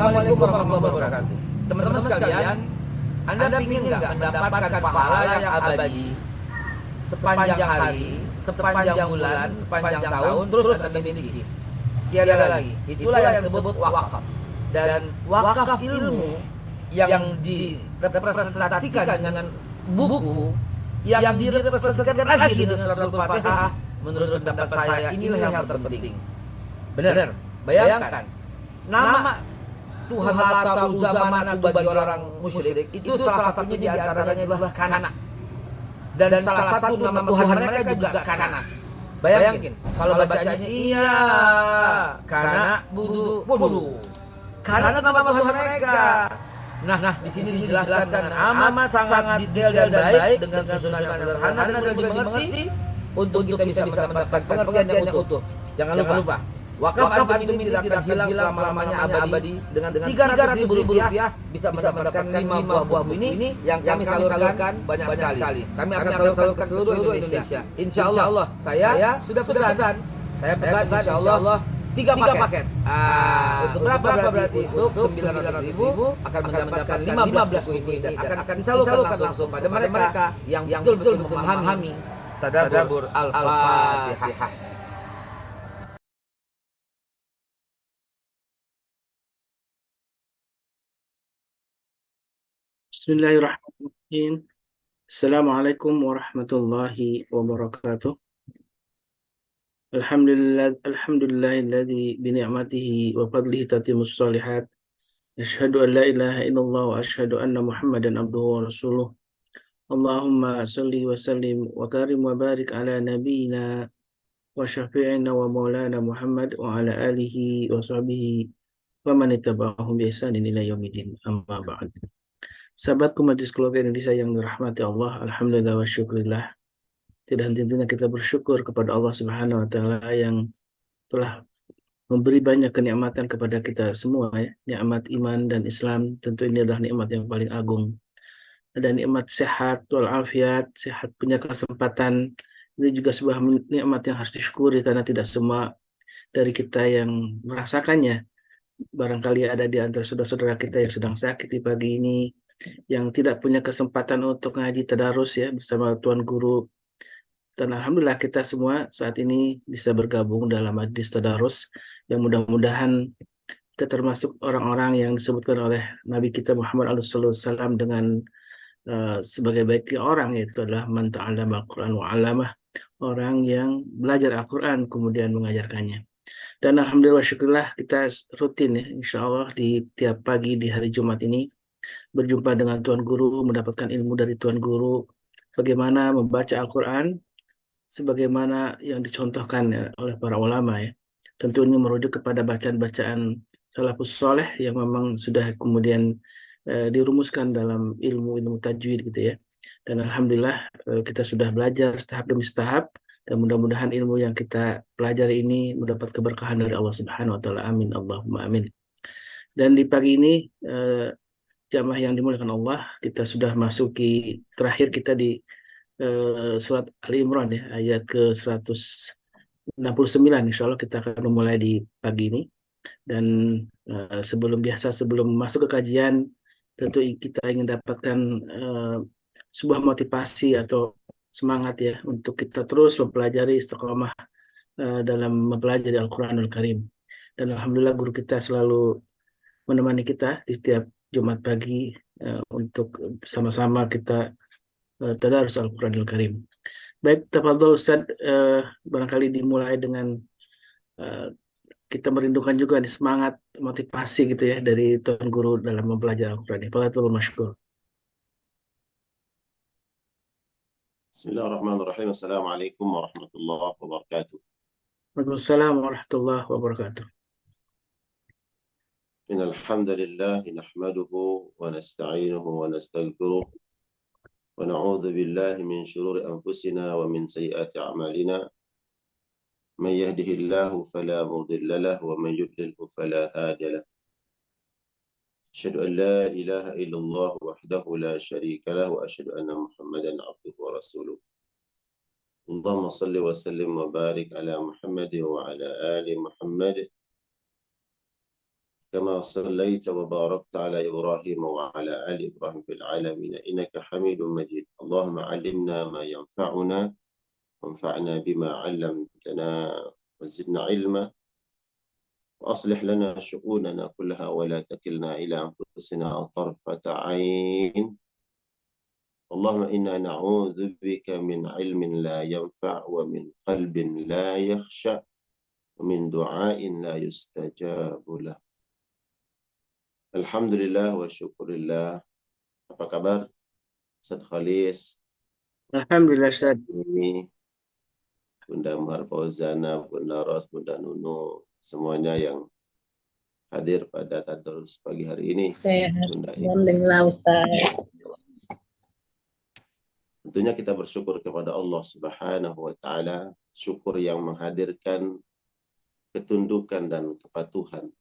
Assalamualaikum warahmatullahi wabarakatuh. Teman-teman sekalian, Anda ingin nggak mendapatkan pahala yang abadi sepanjang hari, sepanjang bulan, sepanjang tahun, terus Anda miliki? Tiada lagi. Itulah yang disebut wakaf. Dan wakaf ilmu yang direpresentasikan dengan buku, yang direpresentasikan lagi dengan surat Al-Fatihah, menurut pendapat saya inilah yang terpenting. Benar. Bayangkan, nama Tuhan Lata, Uzza, Manat bagi orang musyrik itu salah satunya di antaranya adalah Kana. Dan salah satu nama Tuhan mereka juga Kanas. Bayangin, kalau bacanya iya, Kana Budu. Karena nama Tuhan mereka. Nah, di sini dijelaskan dengan amat sangat detail dan baik dengan susunan yang sederhana dan mudah dimengerti untuk kita bisa mendapatkan pengertian yang utuh. Jangan lupa, wakaf antum ini tidak akan hilang selama-lamanya abadi. Dengan 300.000 rupiah bisa mendapatkan 5 buah ini yang kami salurkan banyak sekali. Kami akan salurkan ke seluruh Indonesia. Insya Allah, saya sudah pesan. Saya pesan insya Allah 3 paket. Untuk berapa berarti? Untuk 900.000 akan mendapatkan 15 buku ini dan akan disalurkan langsung pada mereka yang betul-betul memahami Tadabbur Al-Fatihah. Bismillahirrahmanirrahim. Assalamualaikum warahmatullahi wabarakatuh. Alhamdulillahilladzi bi ni'matihi wa fadlihi tatimmus shalihat. Asyhadu an la ilaha illallah wa asyhadu anna Muhammadan abduhu wa rasuluh. Allahumma shalli wa sallim wa karim wa barik ala nabiyyina wa syafi'ina wa maulana Muhammad wa ala alihi wa sahbihi wa man ittaba'ahum bi ihsanin ila yaumiddin. Amma ba'd. Sahabatku Majelis Keluarga Indonesia yang dirahmati Allah, alhamdulillah wa syukurillah. Tidak henti-hentinya kita bersyukur kepada Allah Subhanahu wa taala yang telah memberi banyak kenikmatan kepada kita semua ya. Nikmat iman dan Islam, tentu ini adalah nikmat yang paling agung. Ada nikmat sehat walafiat, sehat punya kesempatan. Ini juga sebuah nikmat yang harus disyukuri karena tidak semua dari kita yang merasakannya. Barangkali ada di antara saudara-saudara kita yang sedang sakit di pagi ini, yang tidak punya kesempatan untuk ngaji tadarus ya bersama Tuan Guru. Dan alhamdulillah kita semua saat ini bisa bergabung dalam majlis tadarus yang mudah-mudahan kita termasuk orang-orang yang disebutkan oleh Nabi kita Muhammad SAW dengan sebagai baiknya orang, yaitu adalah man ta'allama al-Quran wa 'allamah, orang yang belajar Al-Quran kemudian mengajarkannya. Dan alhamdulillah syukurlah kita rutin ya insya Allah di tiap pagi di hari Jumat ini berjumpa dengan Tuan Guru, mendapatkan ilmu dari Tuan Guru bagaimana membaca Al-Quran sebagaimana yang dicontohkan ya, oleh para ulama ya. Tentu ini merujuk kepada bacaan-bacaan salafus soleh yang memang sudah kemudian dirumuskan dalam ilmu tajwid gitu ya. Dan alhamdulillah kita sudah belajar tahap demi tahap dan mudah-mudahan ilmu yang kita pelajari ini mendapat keberkahan dari Allah Subhanahu wa taala. Amin Allahumma amin. Dan di pagi ini jamaah yang dimuliakan Allah, kita sudah masuki terakhir kita di surat Ali Imran ya, ayat ke-169. Insya Allah kita akan memulai di pagi ini. Dan sebelum masuk ke kajian, tentu kita ingin dapatkan sebuah motivasi atau semangat ya untuk kita terus mempelajari istiqomah dalam mempelajari Al-Quranul Karim. Dan alhamdulillah guru kita selalu menemani kita di setiap Jumat pagi untuk sama-sama kita tadarus Al-Quranul Karim. Baik, tafadhol Ustaz, barangkali dimulai dengan kita merindukan juga nih semangat motivasi gitu ya dari Tuan Guru dalam mempelajari Al-Quran ini. Fadhol masykur. Bismillahirrahmanirrahim. Assalamualaikum warahmatullahi wabarakatuh. Waalaikumsalam warahmatullahi wabarakatuh. Innal hamdalillah nahmaduhu wa nasta'inuhu wa nastaghfiruh wa na'udzu billahi min shururi anfusina wa min sayyiati a'malina. Man yahdihillahu fala mudilla lahu wa man yudlilhu fala hadiya lahu. Asyhadu an la ilaha illallah wahdahu la syarika lahu wa asyhadu anna Muhammadan abduhu wa rasuluh. Allahumma salli wa sallim wa barik ala Muhammad wa ala ali Muhammad كما صليت وباركت على إبراهيم وعلى آل إبراهيم في العالمين إنك حميد مجيد. اللهم علمنا ما ينفعنا وانفعنا بما علمتنا وزدنا علما وأصلح لنا شؤوننا كلها ولا تكلنا إلى أنفسنا طرفة عين. اللهم إنا نعوذ بك من علم لا ينفع ومن قلب لا يخشع ومن دعاء لا يستجاب له. Alhamdulillah wa syukurillah. Apa kabar Ustaz Khalis, Alhamdulillah Ustaz. ini Bunda Mahar Fauzana, Bunda Ros, Bunda Nunu, semuanya yang hadir pada tadarus pagi hari ini. Sehat. Bunda Ibu. Alhamdulillah Ustaz. Tentunya kita bersyukur kepada Allah Subhanahu wa taala, syukur yang menghadirkan ketundukan dan kepatuhan.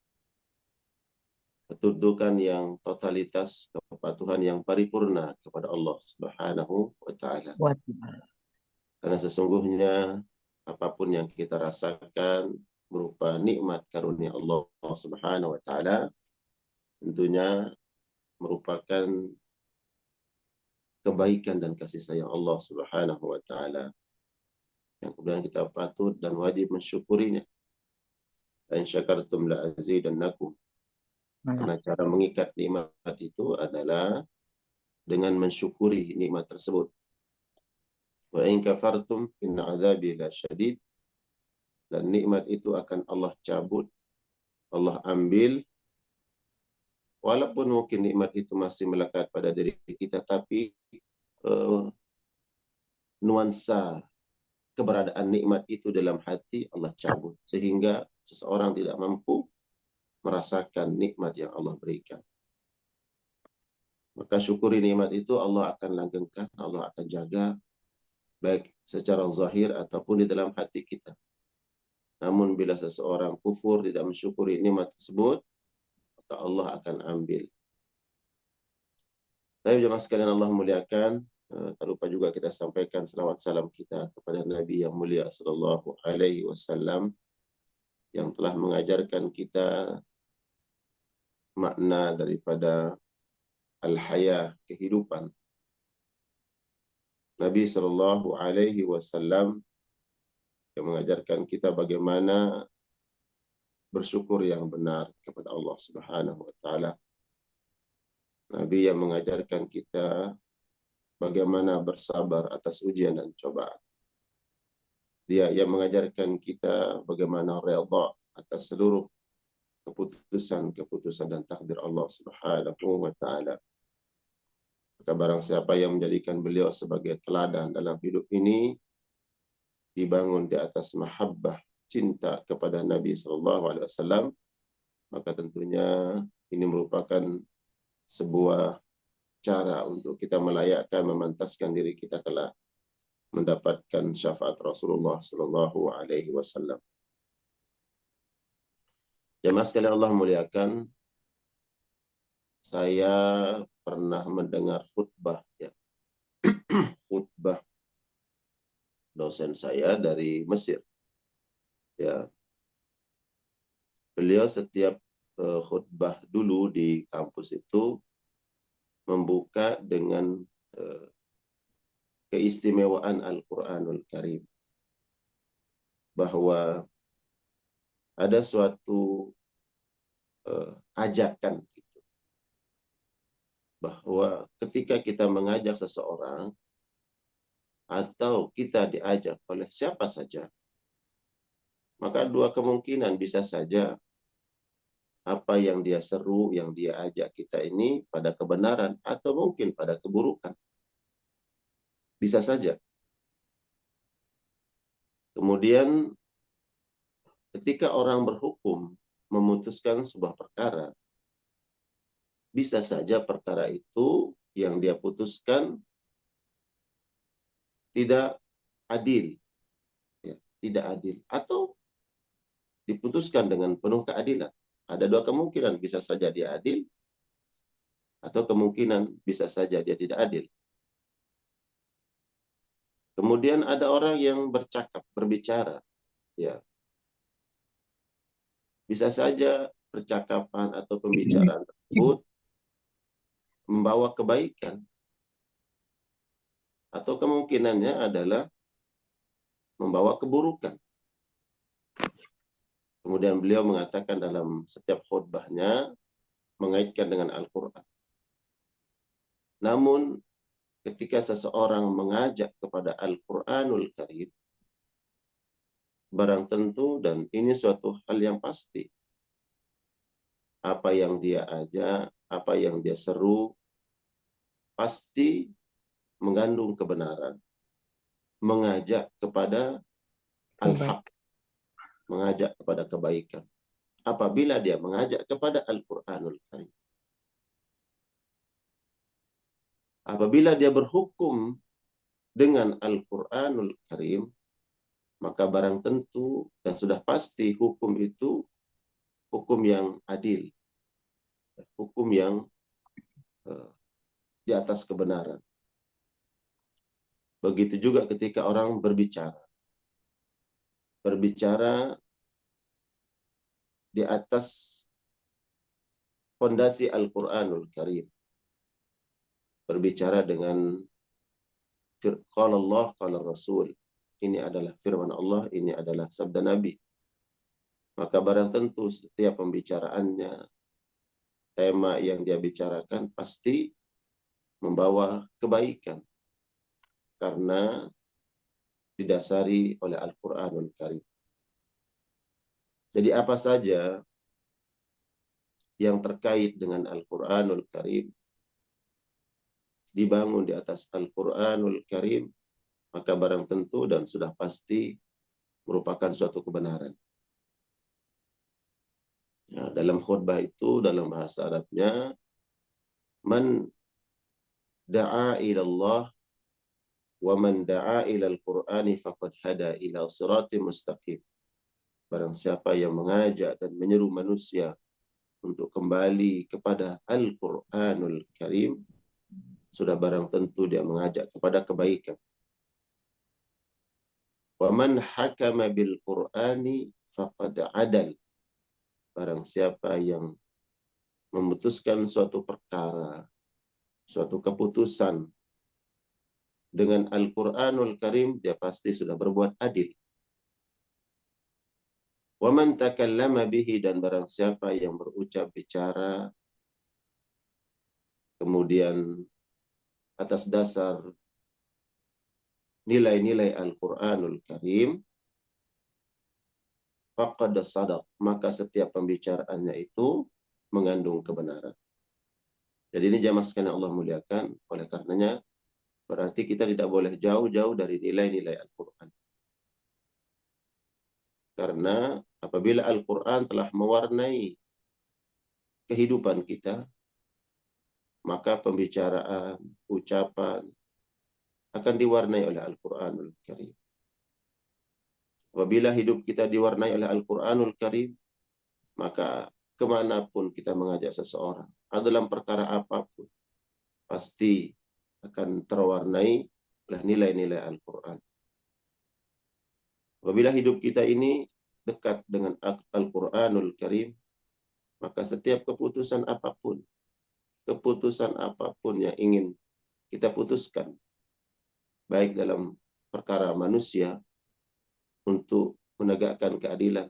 Ketundukan yang totalitas, kepatuhan yang paripurna kepada Allah Subhanahu wa taala. Karena sesungguhnya apapun yang kita rasakan berupa nikmat karunia Allah Subhanahu wa taala tentunya merupakan kebaikan dan kasih sayang Allah Subhanahu wa taala yang kemudian kita patut dan wajib mensyukurinya. In syakartum la azidannakum. Karena cara mengikat nikmat itu adalah dengan mensyukuri nikmat tersebut. Wa in kafartum inna azabi lasyadid. Dan nikmat itu akan Allah cabut, Allah ambil. Walaupun mungkin nikmat itu masih melekat pada diri kita, tapi nuansa keberadaan nikmat itu dalam hati Allah cabut. Sehingga seseorang tidak mampu merasakan nikmat yang Allah berikan. Maka syukuri nikmat itu Allah akan langgengkan, Allah akan jaga, baik secara zahir ataupun di dalam hati kita. Namun bila seseorang kufur, tidak mensyukuri nikmat tersebut, maka Allah akan ambil. Tapi jemaah sekalian Allah muliakan, tak lupa juga kita sampaikan selawat salam kita kepada Nabi yang mulia sallallahu alaihi wasallam yang telah mengajarkan kita makna daripada al-hayah, kehidupan. Nabi sallallahu alaihi wasallam yang mengajarkan kita bagaimana bersyukur yang benar kepada Allah Subhanahu wa taala. Nabi yang mengajarkan kita bagaimana bersabar atas ujian dan cobaan. Dia yang mengajarkan kita bagaimana redha atas seluruh keputusan dan takdir Allah Subhanahu wa taala. Maka barang siapa yang menjadikan beliau sebagai teladan dalam hidup ini, dibangun di atas mahabbah, cinta kepada Nabi sallallahu alaihi wasallam, maka tentunya ini merupakan sebuah cara untuk kita melayakkan, memantaskan diri kita kelak mendapatkan syafaat Rasulullah sallallahu alaihi wasallam. Jemaah sekalian Allah muliakan, saya pernah mendengar khutbah khutbah dosen saya dari Mesir. Ya. Beliau setiap khutbah dulu di kampus itu membuka dengan keistimewaan Al-Qur'anul Karim. Bahwa ada suatu ajakan gitu. Bahwa ketika kita mengajak seseorang atau kita diajak oleh siapa saja, maka dua kemungkinan, bisa saja apa yang dia seru, yang dia ajak kita ini pada kebenaran atau mungkin pada keburukan. Bisa saja. Kemudian ketika orang berhukum memutuskan sebuah perkara, bisa saja perkara itu yang dia putuskan tidak adil, ya, tidak adil, atau diputuskan dengan penuh keadilan. Ada dua kemungkinan, bisa saja dia adil, atau kemungkinan bisa saja dia tidak adil. Kemudian ada orang yang bercakap, berbicara, ya. Bisa saja percakapan atau pembicaraan tersebut membawa kebaikan, atau kemungkinannya adalah membawa keburukan. Kemudian beliau mengatakan dalam setiap khutbahnya mengaitkan dengan Al-Quran. Namun ketika seseorang mengajak kepada Al-Quranul Karim, barang tentu, dan ini suatu hal yang pasti, apa yang dia ajak, apa yang dia seru, pasti mengandung kebenaran. Mengajak kepada al-haq, mengajak kepada kebaikan. Apabila dia mengajak kepada Al-Quranul Karim. Apabila dia berhukum dengan Al-Quranul Karim, maka barang tentu dan sudah pasti hukum itu hukum yang adil, hukum yang di atas kebenaran. Begitu juga ketika orang berbicara di atas fondasi Al-Quranul Karim, berbicara dengan qala Allah, qala Rasul, ini adalah firman Allah, ini adalah sabda Nabi, maka barang tentu setiap pembicaraannya, tema yang dia bicarakan pasti membawa kebaikan karena didasari oleh Al-Quranul Karim. Jadi apa saja yang terkait dengan Al-Quranul Karim, dibangun di atas Al-Quranul Karim, maka barang tentu dan sudah pasti merupakan suatu kebenaran. Ya, dalam khutbah itu, dalam bahasa Arabnya, man da'a ilallah wa man da'a ilal Qur'ani faqad hada ila siratim mustaqim. Barang siapa yang mengajak dan menyeru manusia untuk kembali kepada Al-Quranul Karim, sudah barang tentu dia mengajak kepada kebaikan. Wa man hakama bil Qur'ani faqad adal. Barang siapa yang memutuskan suatu perkara, suatu keputusan dengan Al-Quranul Karim, dia pasti sudah berbuat adil. Wa man takallama bihi, dan barang siapa yang berucap bicara kemudian atas dasar nilai-nilai Al-Quranul Karim, faqad sadaq, maka setiap pembicaraannya itu mengandung kebenaran. Jadi ini jamaah sekalian Allah muliakan, oleh karenanya berarti kita tidak boleh jauh-jauh dari nilai-nilai Al-Quran. Karena apabila Al-Quran telah mewarnai kehidupan kita, maka pembicaraan, ucapan akan diwarnai oleh Al-Quranul Karim. Apabila hidup kita diwarnai oleh Al-Quranul Karim, maka kemanapun kita mengajak seseorang, dalam perkara apapun, pasti akan terwarnai oleh nilai-nilai Al-Quran. Apabila hidup kita ini dekat dengan Al-Quranul Karim, maka setiap keputusan apapun yang ingin kita putuskan, baik dalam perkara manusia untuk menegakkan keadilan,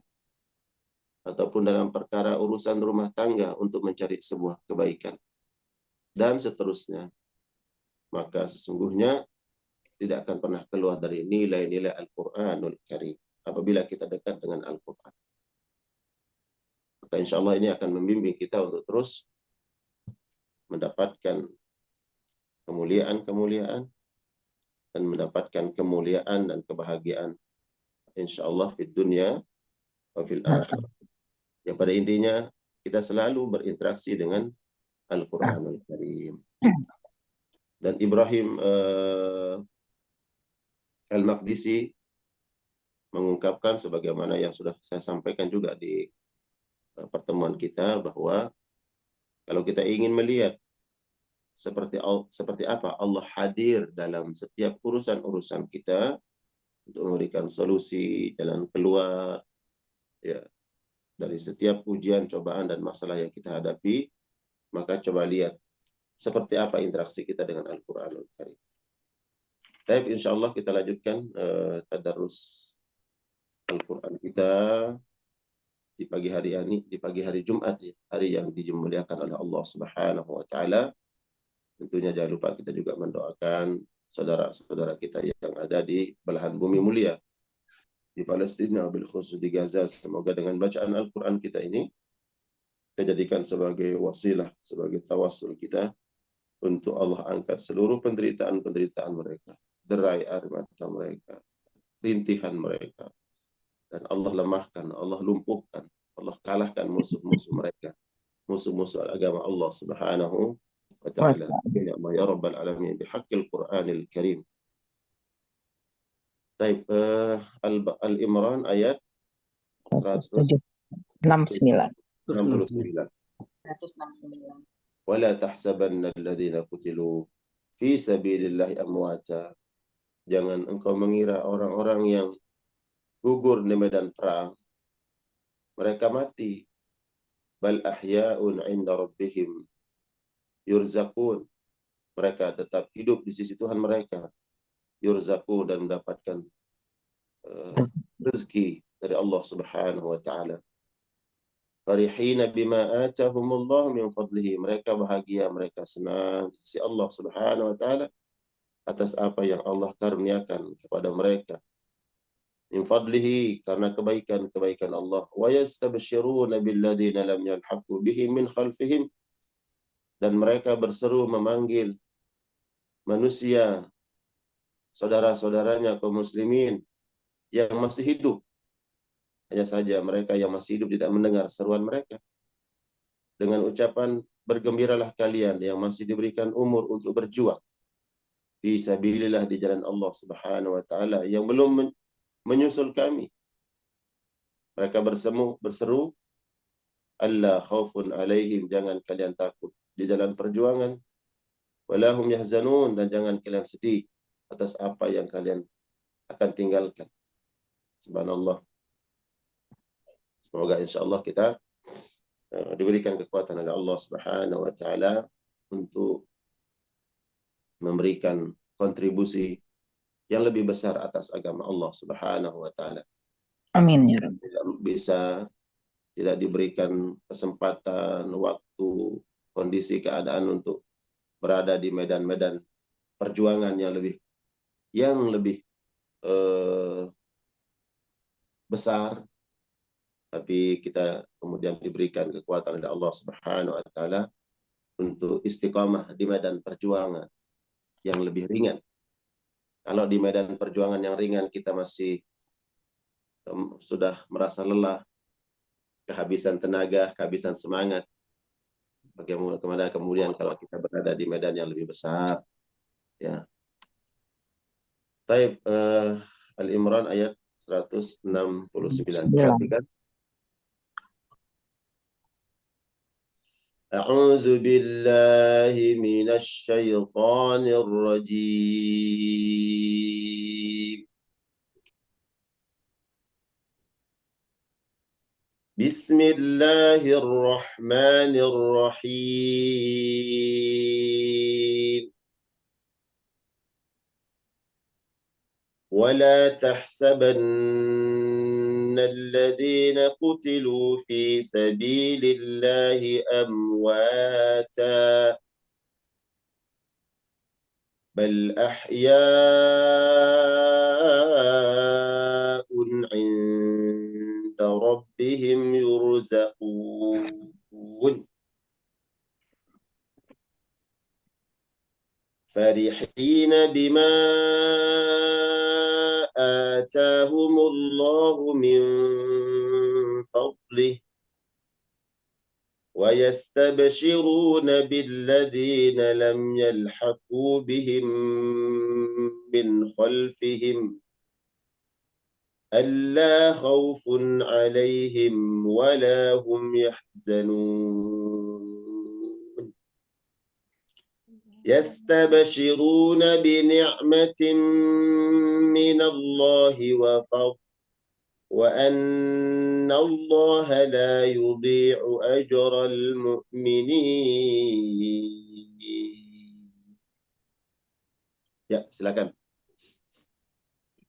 ataupun dalam perkara urusan rumah tangga untuk mencari sebuah kebaikan, dan seterusnya, maka sesungguhnya tidak akan pernah keluar dari nilai-nilai Al-Quranul Karim apabila kita dekat dengan Al-Quran. Maka insya Allah ini akan membimbing kita untuk terus mendapatkan kemuliaan-kemuliaan dan mendapatkan kemuliaan dan kebahagiaan insya Allah di dunia wa fil akhirah. Yang pada intinya kita selalu berinteraksi dengan Al-Quranul Karim. Dan Ibrahim Al-Maqdisi mengungkapkan sebagaimana yang sudah saya sampaikan juga di pertemuan kita, bahwa kalau kita ingin melihat seperti apa Allah hadir dalam setiap urusan-urusan kita untuk memberikan solusi, jalan keluar, ya, dari setiap ujian, cobaan, dan masalah yang kita hadapi, maka coba lihat seperti apa interaksi kita dengan Al-Quranul Karim. Baik, insya Allah kita lanjutkan tadarus Al-Quran kita di pagi hari ini, di pagi hari Jumat, ya, hari yang dimuliakan oleh Allah Subhanahu wa Ta'ala. Tentunya jangan lupa kita juga mendoakan saudara-saudara kita yang ada di belahan bumi mulia, di Palestina, bil khusus di Gaza. Semoga dengan bacaan Al-Quran kita ini, kita jadikan sebagai wasilah, sebagai tawassul kita untuk Allah angkat seluruh penderitaan-penderitaan mereka, derai air mata mereka, rintihan mereka, dan Allah lemahkan, Allah lumpuhkan, Allah kalahkan musuh-musuh mereka, musuh-musuh agama Allah Subhanahu wa Ta'ala. Ya Allah ya Rabbal Alamin bihaqqil Qur'anil Karim. Taib, Al-Imran ayat 169. 169. 169. Wala tahsabanna alladhina qutilu fi sabilillahi amwata. Jangan engkau mengira orang-orang yang gugur di medan perang mereka mati. Bal ahya'un 'inda rabbihim yurzaqun. Mereka tetap hidup di sisi Tuhan mereka. Yurzaqun, dan mendapatkan rezeki dari Allah Subhanahu wa Ta'ala. Farihina bima atahumullah min fadlihi. Mereka bahagia, mereka senang di sisi Allah Subhanahu wa Ta'ala atas apa yang Allah karuniakan kepada mereka. Min fadlihi, karena kebaikan-kebaikan Allah. Wa yastabshiruna billadzina lam yalhaqu bihim min khalfihim. Dan mereka berseru memanggil manusia, saudara-saudaranya kaum muslimin yang masih hidup. Hanya saja mereka yang masih hidup tidak mendengar seruan mereka. Dengan ucapan, bergembiralah kalian yang masih diberikan umur untuk berjuang fi sabilillah, di jalan Allah Subhanahu wa Ta'ala, yang belum menyusul kami. Mereka berseru, alla khaufun alaihim, jangan kalian takut di jalan perjuangan, walahum yahzanun, dan jangan kalian sedih atas apa yang kalian akan tinggalkan. Subhanallah. Semoga insyaAllah kita diberikan kekuatan oleh Allah Subhanahu wa Ta'ala untuk memberikan kontribusi yang lebih besar atas agama Allah Subhanahu wa Ta'ala. Amin ya Rabbi. Tidak diberikan kesempatan, waktu, kondisi, keadaan untuk berada di medan-medan perjuangan yang lebih besar, tapi kita kemudian diberikan kekuatan oleh Allah Subhanahu wa Ta'ala untuk istiqamah di medan perjuangan yang lebih ringan. Kalau di medan perjuangan yang ringan kita masih sudah merasa lelah, kehabisan tenaga, kehabisan semangat, bagaimana kemudian kalau kita berada di medan yang lebih besar, ya. Taib, Al-Imran ayat 169. Perhatikan. A'udzu billahi minasy syaithanir rajim. Bismillahirrahmanirrahim. ولا تحسبن الذين قتلوا في سبيل الله أمواتا بل أحياء عند ربهم يرزقون فرحين بما آتاهم الله من فضله ويستبشرون بالذين لم يلحقوا بهم من خلفهم ألا خوف عليهم ولا هم يحزنون يستبشرون بنعمة من الله وأن الله لا يضيع أجر المؤمنين. Ya, silakan.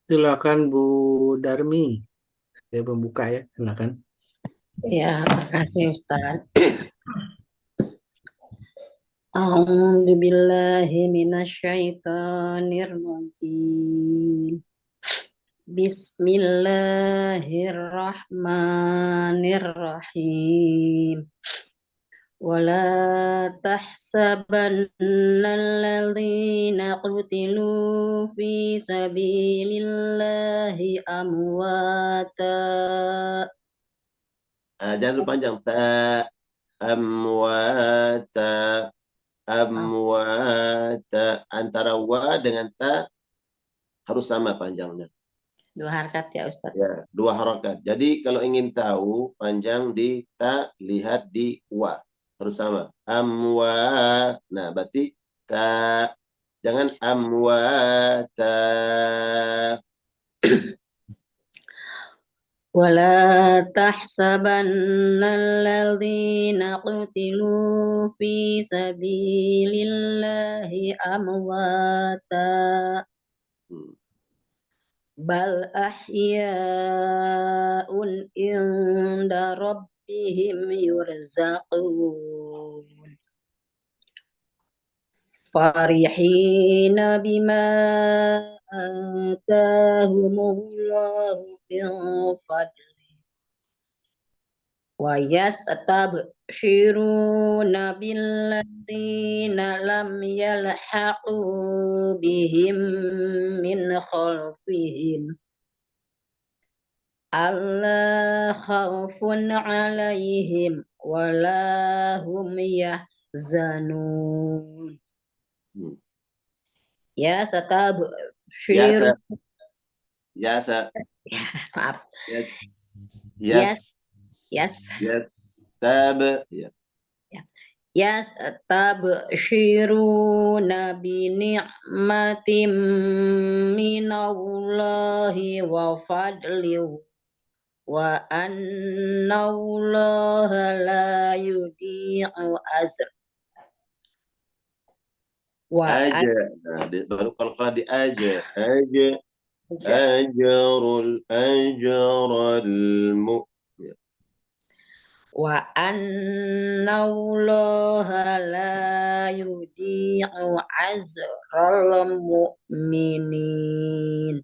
Silakan Bu Darmi. Saya pembuka ya, silakan. Ya, makasih Ustaz. A'udzu billahi minasyaitonir rajim. Bismillahirrahmanirrahim. Wala tahsabanna alladhina qutilu fi sabilillahi amwata. Jangan lupa panjang. Amwata. Amwata. Antara wa dengan ta harus sama panjangnya. 2 harakat ya Ustaz. Ya, 2 harokat. Jadi kalau ingin tahu panjang di ta, lihat di wa. Harus sama. Amwa. Nah, berarti ta. Jangan amwata. Wala tahsabanna alladhina qutilu fi sabilillahi amwata. Bal ahya'un inda rabbihim yurzaqun. Farihina bima atahumullahu min fadli wa yastabshiruna billadzina lam yalhaqu bihim min khalfihim alla khawfun alaihim wala hum yahzanun. Ya satabshir. Yasa. Maaf. Yes. Yes. Yes. Yes. Tab. Ya. Yastabshiruna bi ni'matin minallahi wa fadlihi wa annallaha la yudhi'u ajra. Aja. Nah, baru kalau di aja. Ajrul mu'min. Wa annallaha la yudhi'u ajral mu'minin.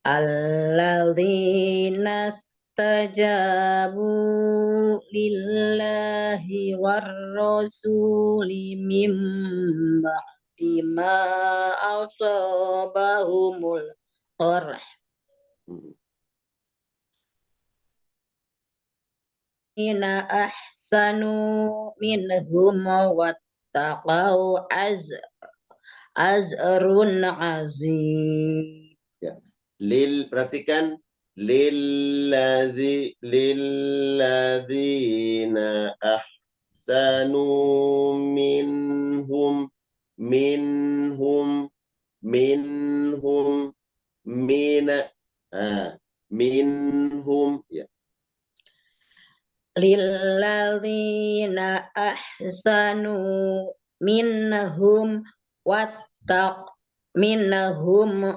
Alladzina stajabu lillahi war rasuli mim ba'di ma asabahumul qarh. Ina ahsanu minhum wattaqau azrun azim. Ya. Perhatikan lilladzina ahsanu minhum minhum ya. Lilladzina ahsanu minhum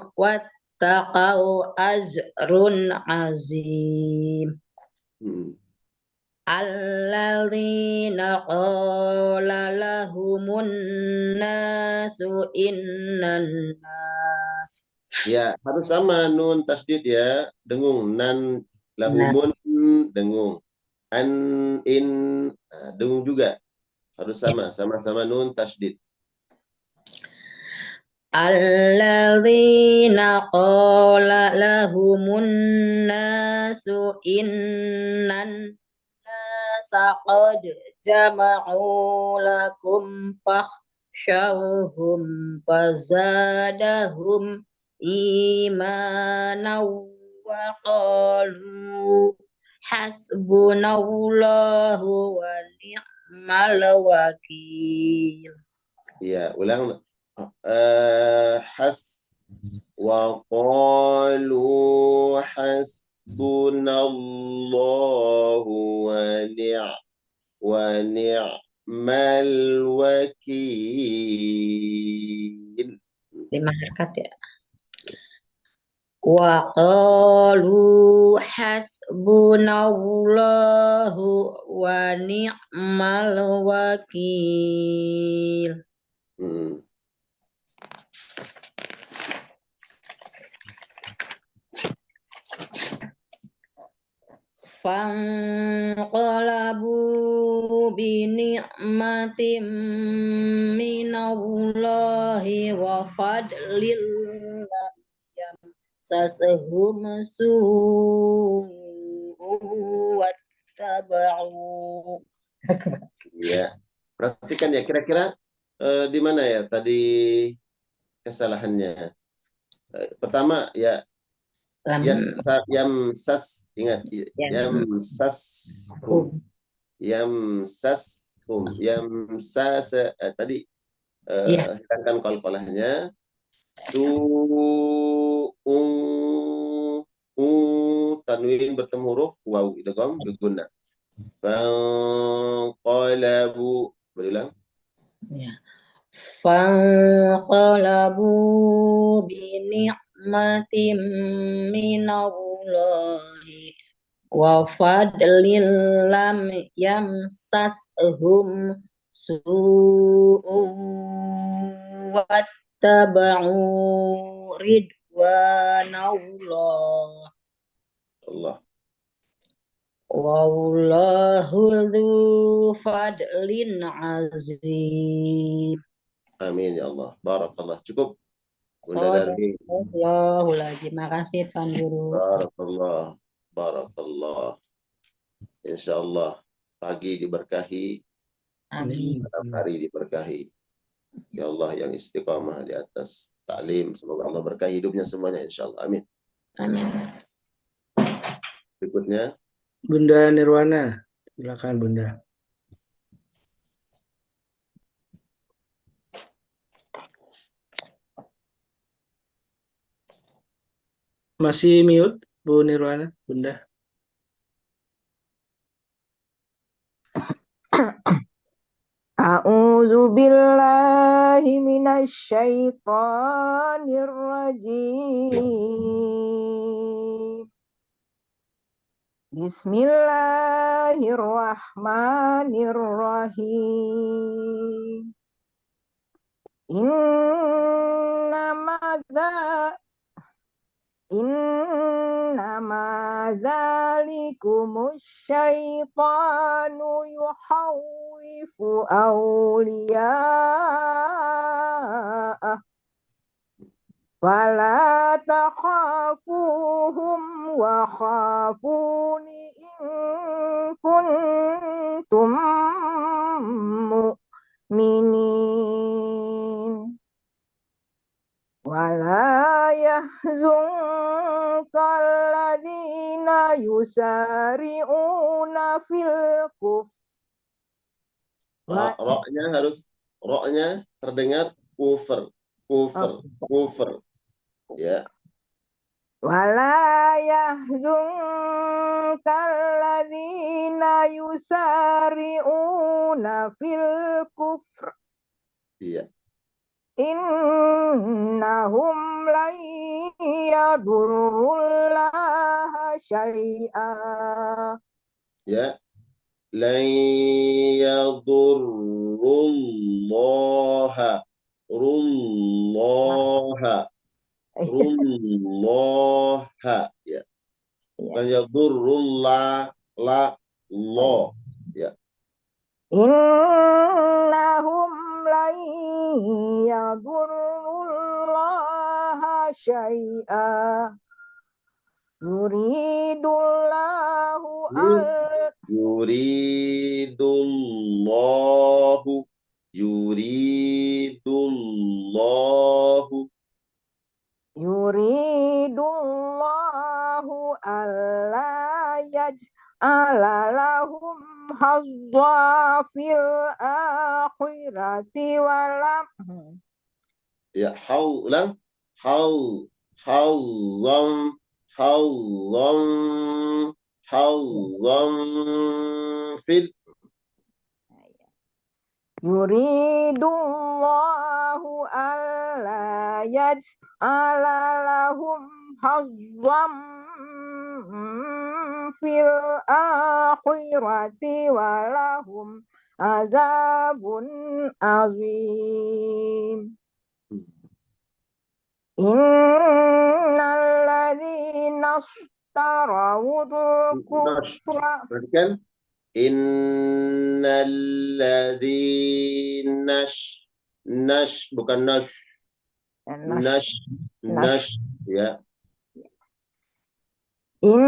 wattaqau ajrun azim. Alladzina qala lahumun nasu innan nas. Ya, harus sama nun tasdid ya, dengung. Nan lahumun dengung. Dengung juga. Harus sama-sama nun tasdid. Alladzina qala lahumun nasu innan nasa qad jama'u lakum fakhshawhum fazadahum imanan wa qalu hasbunallahu wa ni'mal wakil. Ya, ulang. وقالوا حسبنا الله ونعم الوكيل. 5 harakat ya. Wa qalu hasbunallahu wa ni'mal wakil. Hmm. Fanqalabu bi ni'matin minallahi wa fadlin lam yamsashum su'un wattaba'u. Ya, perhatikan ya kira-kira di mana ya tadi kesalahannya. Pertama ya Lam yamsas, ingat hum. yamsas tadi Iya. hilangkan qalqalahnya. Tanwin bertemu huruf waw idgham bigunna. Fanqalabu, berulang. Ya. Fanqalabu bi ni'matin minallahi wa fadlin lam yamsashum su'un wattaba'u ridwanallah. Allah. Wallahu dzu fadlin azim. Amin ya Allah. Barakallah. Cukup Bunda Darmi. Sadaqallahul azim. Makasih Tuan Guru. Barakallah. Barakallah. Insyaallah pagi diberkahi, Amin. malam hari diberkahi. Ya Allah yang istiqamah di atas taklim, semoga Allah berkahi hidupnya semuanya insyaallah. Amin. Amin. Berikutnya Bunda Nirwana, silakan Bunda. Masih mute Bu Nirwana, Bunda. A'udzu billahi minasy syaithanir rajim. Bismillahirrahmanirrahim. Innama zalikumus syaitanu yuhawwifu awliya'ah fala takhafuhum wa khafuni in kuntum mu'minin. Wala yahzunka alladhina yusari'una fil kufr. roknya terdengar kufur. Ya. Wala yahzunka alladhina yusari'una fil kufr. Iya. Innahum lan yadurrullaha syai'a. Ya. Lan yadurrullaha ya. Lan yadurrullah ya. Innahum lan yadurrullaha syai'a. Yuridullahu alla yaj'ala lahum hazzan fil akhirati walam. Ya, ulang. حظ حظا حظا حظا في Yuridullahu alla yaj'ala lahum hazzam fil akhirati wa lahum azabun azim. Innal ladzina ishtarawul kufra Perhatikan. Innalladzina nash bukan nash nash ya. Innal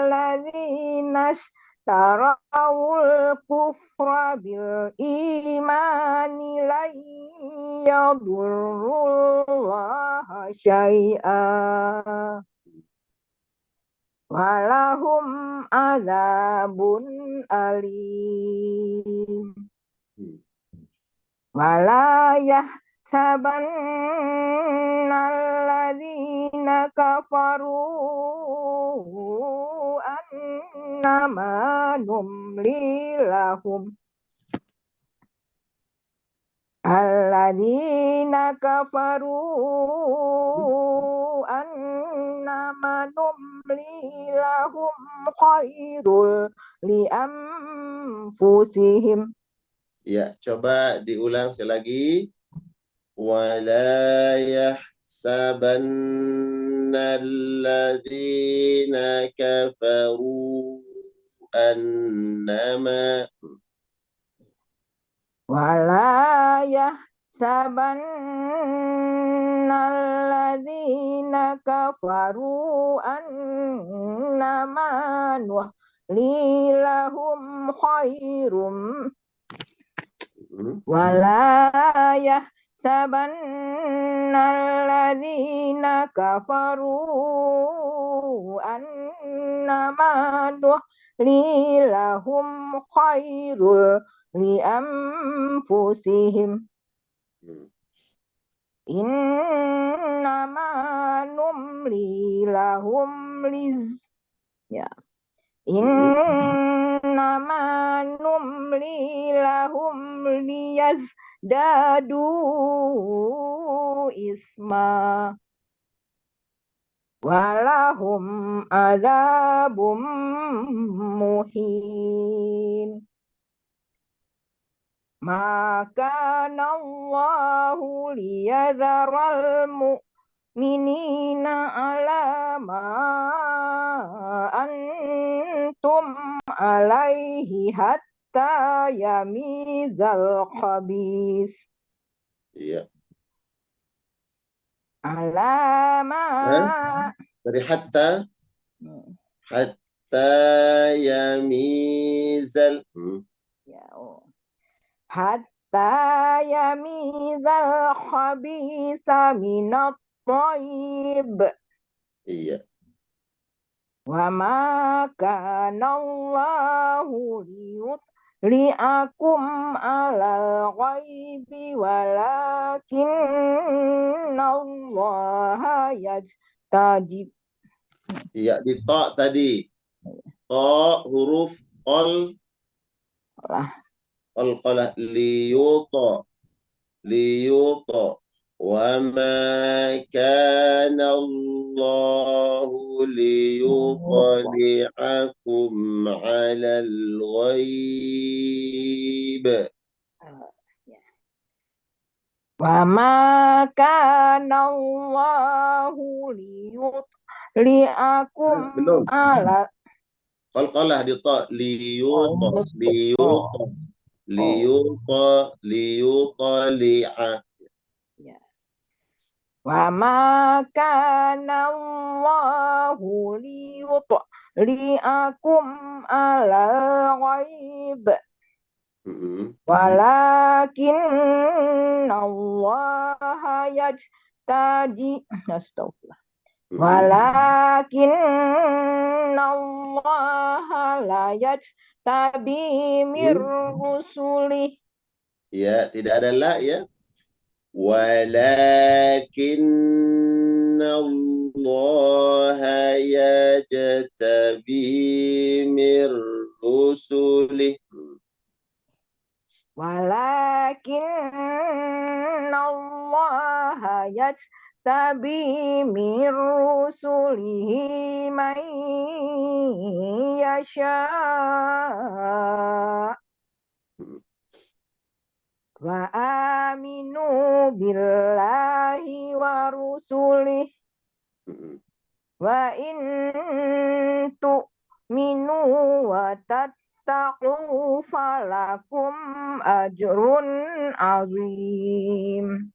ladzina ishtarawul kufra bil imani lan yadurrullaha syai'a walahum adzabun alim. Wala yahsabanna alladzina kafaru annama numli lahum. Alladzina kafaru annama numli lahum khairul li anfusihim. Ya, coba diulang sekali lagi. Wala yahsabanna alladzina kafaru annama Wala yahsabanna alladzina kafaru annama nuhli lahum khairum. Wala yahsabanna alladzina kafaru annama nuhli lahum khairul li anfusihim. Innama numli lahum ya. Innama numli lahum liyazdadu isma walahum adzabum muhin. Maka Allahu liyadharal mu'minina ala ma antum alaihi hatta yamizal khabis. Iya. Alama Dari hatta yamizal ya, hatta yamizal khabisa minat thayyib. Iya. Wa ma kana Allahu liyutli'akum alal ghaibi walakinna Allaha yajtajib. Iya, di ta tadi. Ta huruf qal qalqalah liyuta wa ma kana Allahu liyutli'akum 'alal ghaib. Wa ma kana Allahu liyutli'akum ala Qalqalah di ta liyuta li'a. Wa ma kana Allahu liyutli'akum ala ghaib walakin Allah yajtaji astagfirullah. Walakin Allah la yajtabi mir rusulih. Ya, tidak ada la ya. walakinna Allah yajtabi mir rusulih. Walakin Allah yajtabi min rusulihi man yasha wa aminu billahi wa rusulih wa in tu'minu wa tattaqu falakum ajrun azim.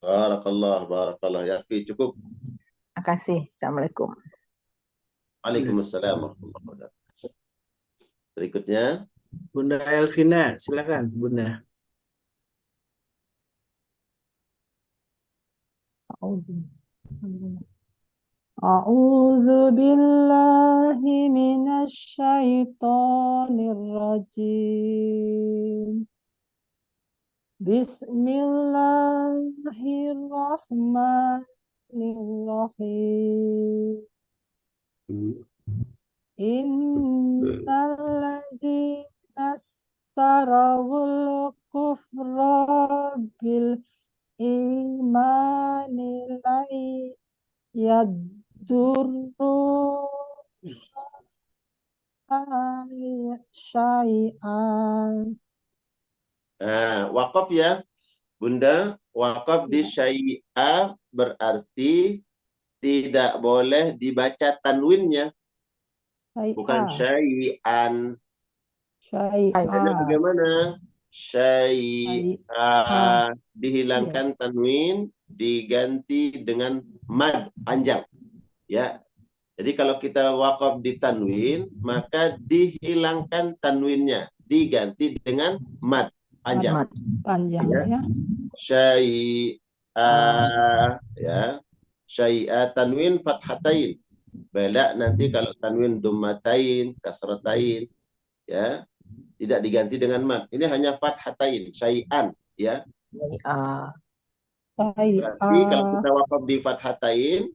Barakallah. Yakfi, cukup. Terima kasih. Assalamualaikum. Waalaikumsalam warahmatullahi wabarakatuh. Berikutnya. Bunda Elvina, silakan Bunda. A'udzu billahi minasy syaithanir rajim. Bismillahirrahmanirrahim. Innal ladzina istarawul kufra bil imani la yadurru syai'an. Wakaf ya, Bunda. Wakaf di syai'a berarti tidak boleh dibaca tanwinnya. Bukan syai'an. Bacanya bagaimana? Syai'a. Dihilangkan tanwin, diganti dengan mad panjang. Ya. Jadi kalau kita wakaf di tanwin, maka dihilangkan tanwinnya, diganti dengan mad panjang. Panjang ya. Syai'a, ya. Syai'a tanwin fathatain. Beda nanti kalau tanwin dummatain, kasratain, ya, tidak diganti dengan mad. Ini hanya fathatain, syai'an, ya. Berarti kalau kita wakaf di fathatain,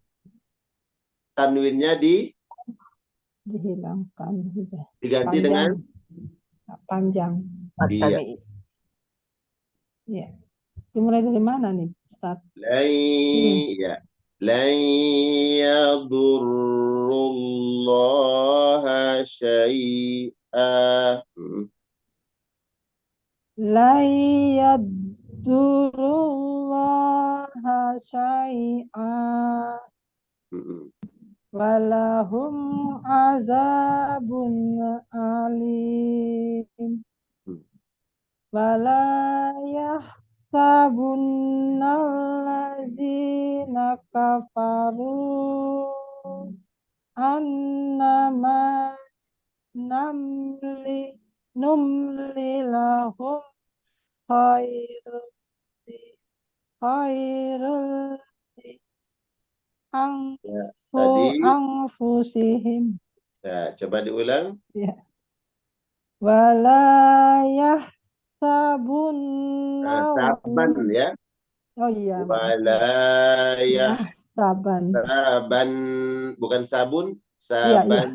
tanwinnya dihilangkan, diganti dengan panjang. Iya. Ya. Dimulai dari mana nih, Ustaz? Ya. Lan yadurrullaha syai'a. La yadurrullaha syai'a. Walahum azabun alim. Wala yahsabunnallazina kafaru annama numli lahum khairul anfusihim. Ya, coba diulang. Ya. Wala Saban ya. Oh iya. Wala saban. Saban, bukan sabun. Saban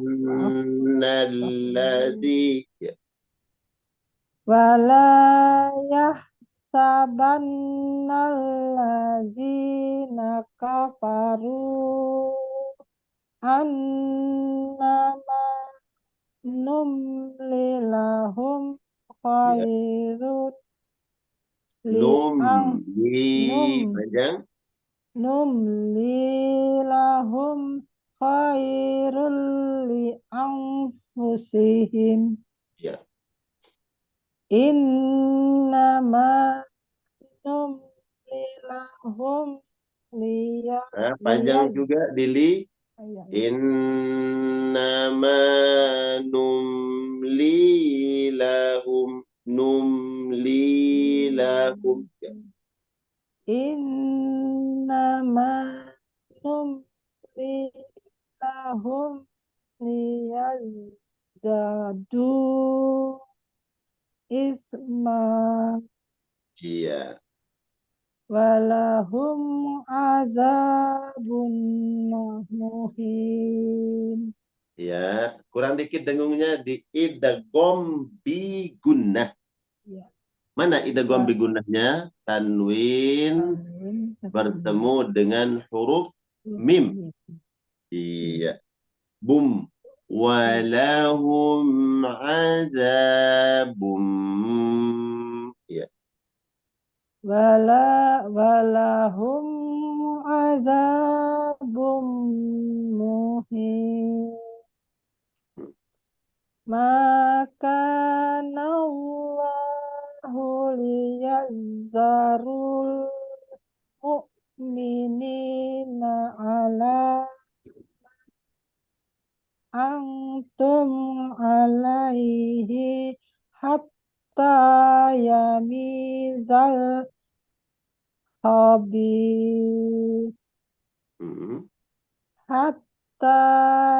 alladzi. Ya. Wala yahsabannallazina kafaru annama numli lahum khairun panjang. Numli lahum khairul li anfusihim. Ya. Innama numli lahum panjang juga dili. Innama numli lahum. Numli lahum. Ya. Innama numli lahum liyazdadu isma. Iya. walahum azabun muhin. Ya, kurang dikit dengungnya di idgham bi gunnah. Ya. Mana idgham bi gunnahnya? Tanwin Amin. bertemu dengan huruf mim. Iya. Bum. Walahum azabum. Iya. Walahum azabum muhin. Maka Allahu liyazzarul mu'minina ala antum alaihi hatta yamizal habis Hmm. hatta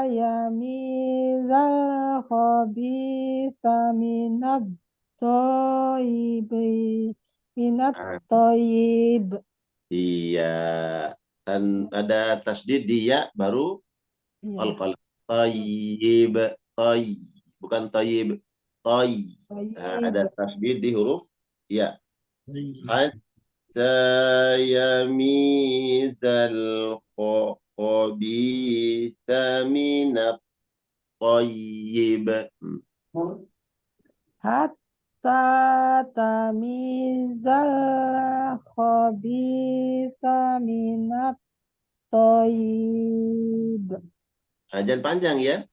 yamizal khabitha minat toibi minat Ah, toib. iya. Dan ada tasdid dia baru Iya, qalqal. Tayyib. Tay. Bukan tayyib. Tay. Nah, ada toib. tasdid di huruf ya. Hatta yamizal khabitha minat tayyib. Hatta tamizal khabitha minat toib. Jangan panjang ya.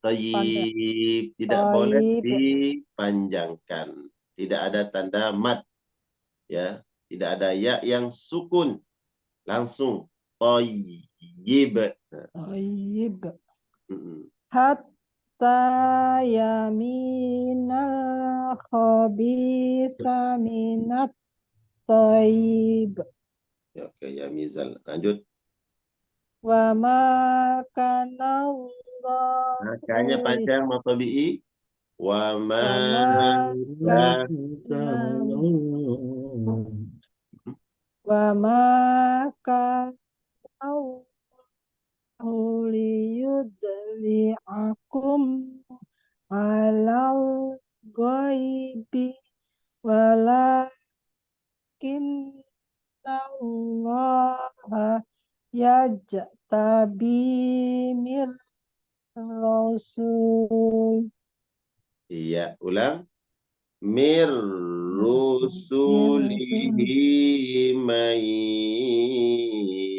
Pandai. Tayyib. Tidak boleh Toib. dipanjangkan. Tidak ada tanda mat. Ya. Tidak ada ya yang sukun. Langsung. Tayyib. Toib. Mm-mm. Hatta yaminal khabitha minat toib. Ya, oke, ya Mizal. Lanjut. Wa ma kana Makanya panjang matabi'i. Wa ma wa ma la- kana wa ma kana liyudli'akum alal ghaibi walakin Allah yajtabi mir rasul Iya, ulang. Mir mir rusulihi man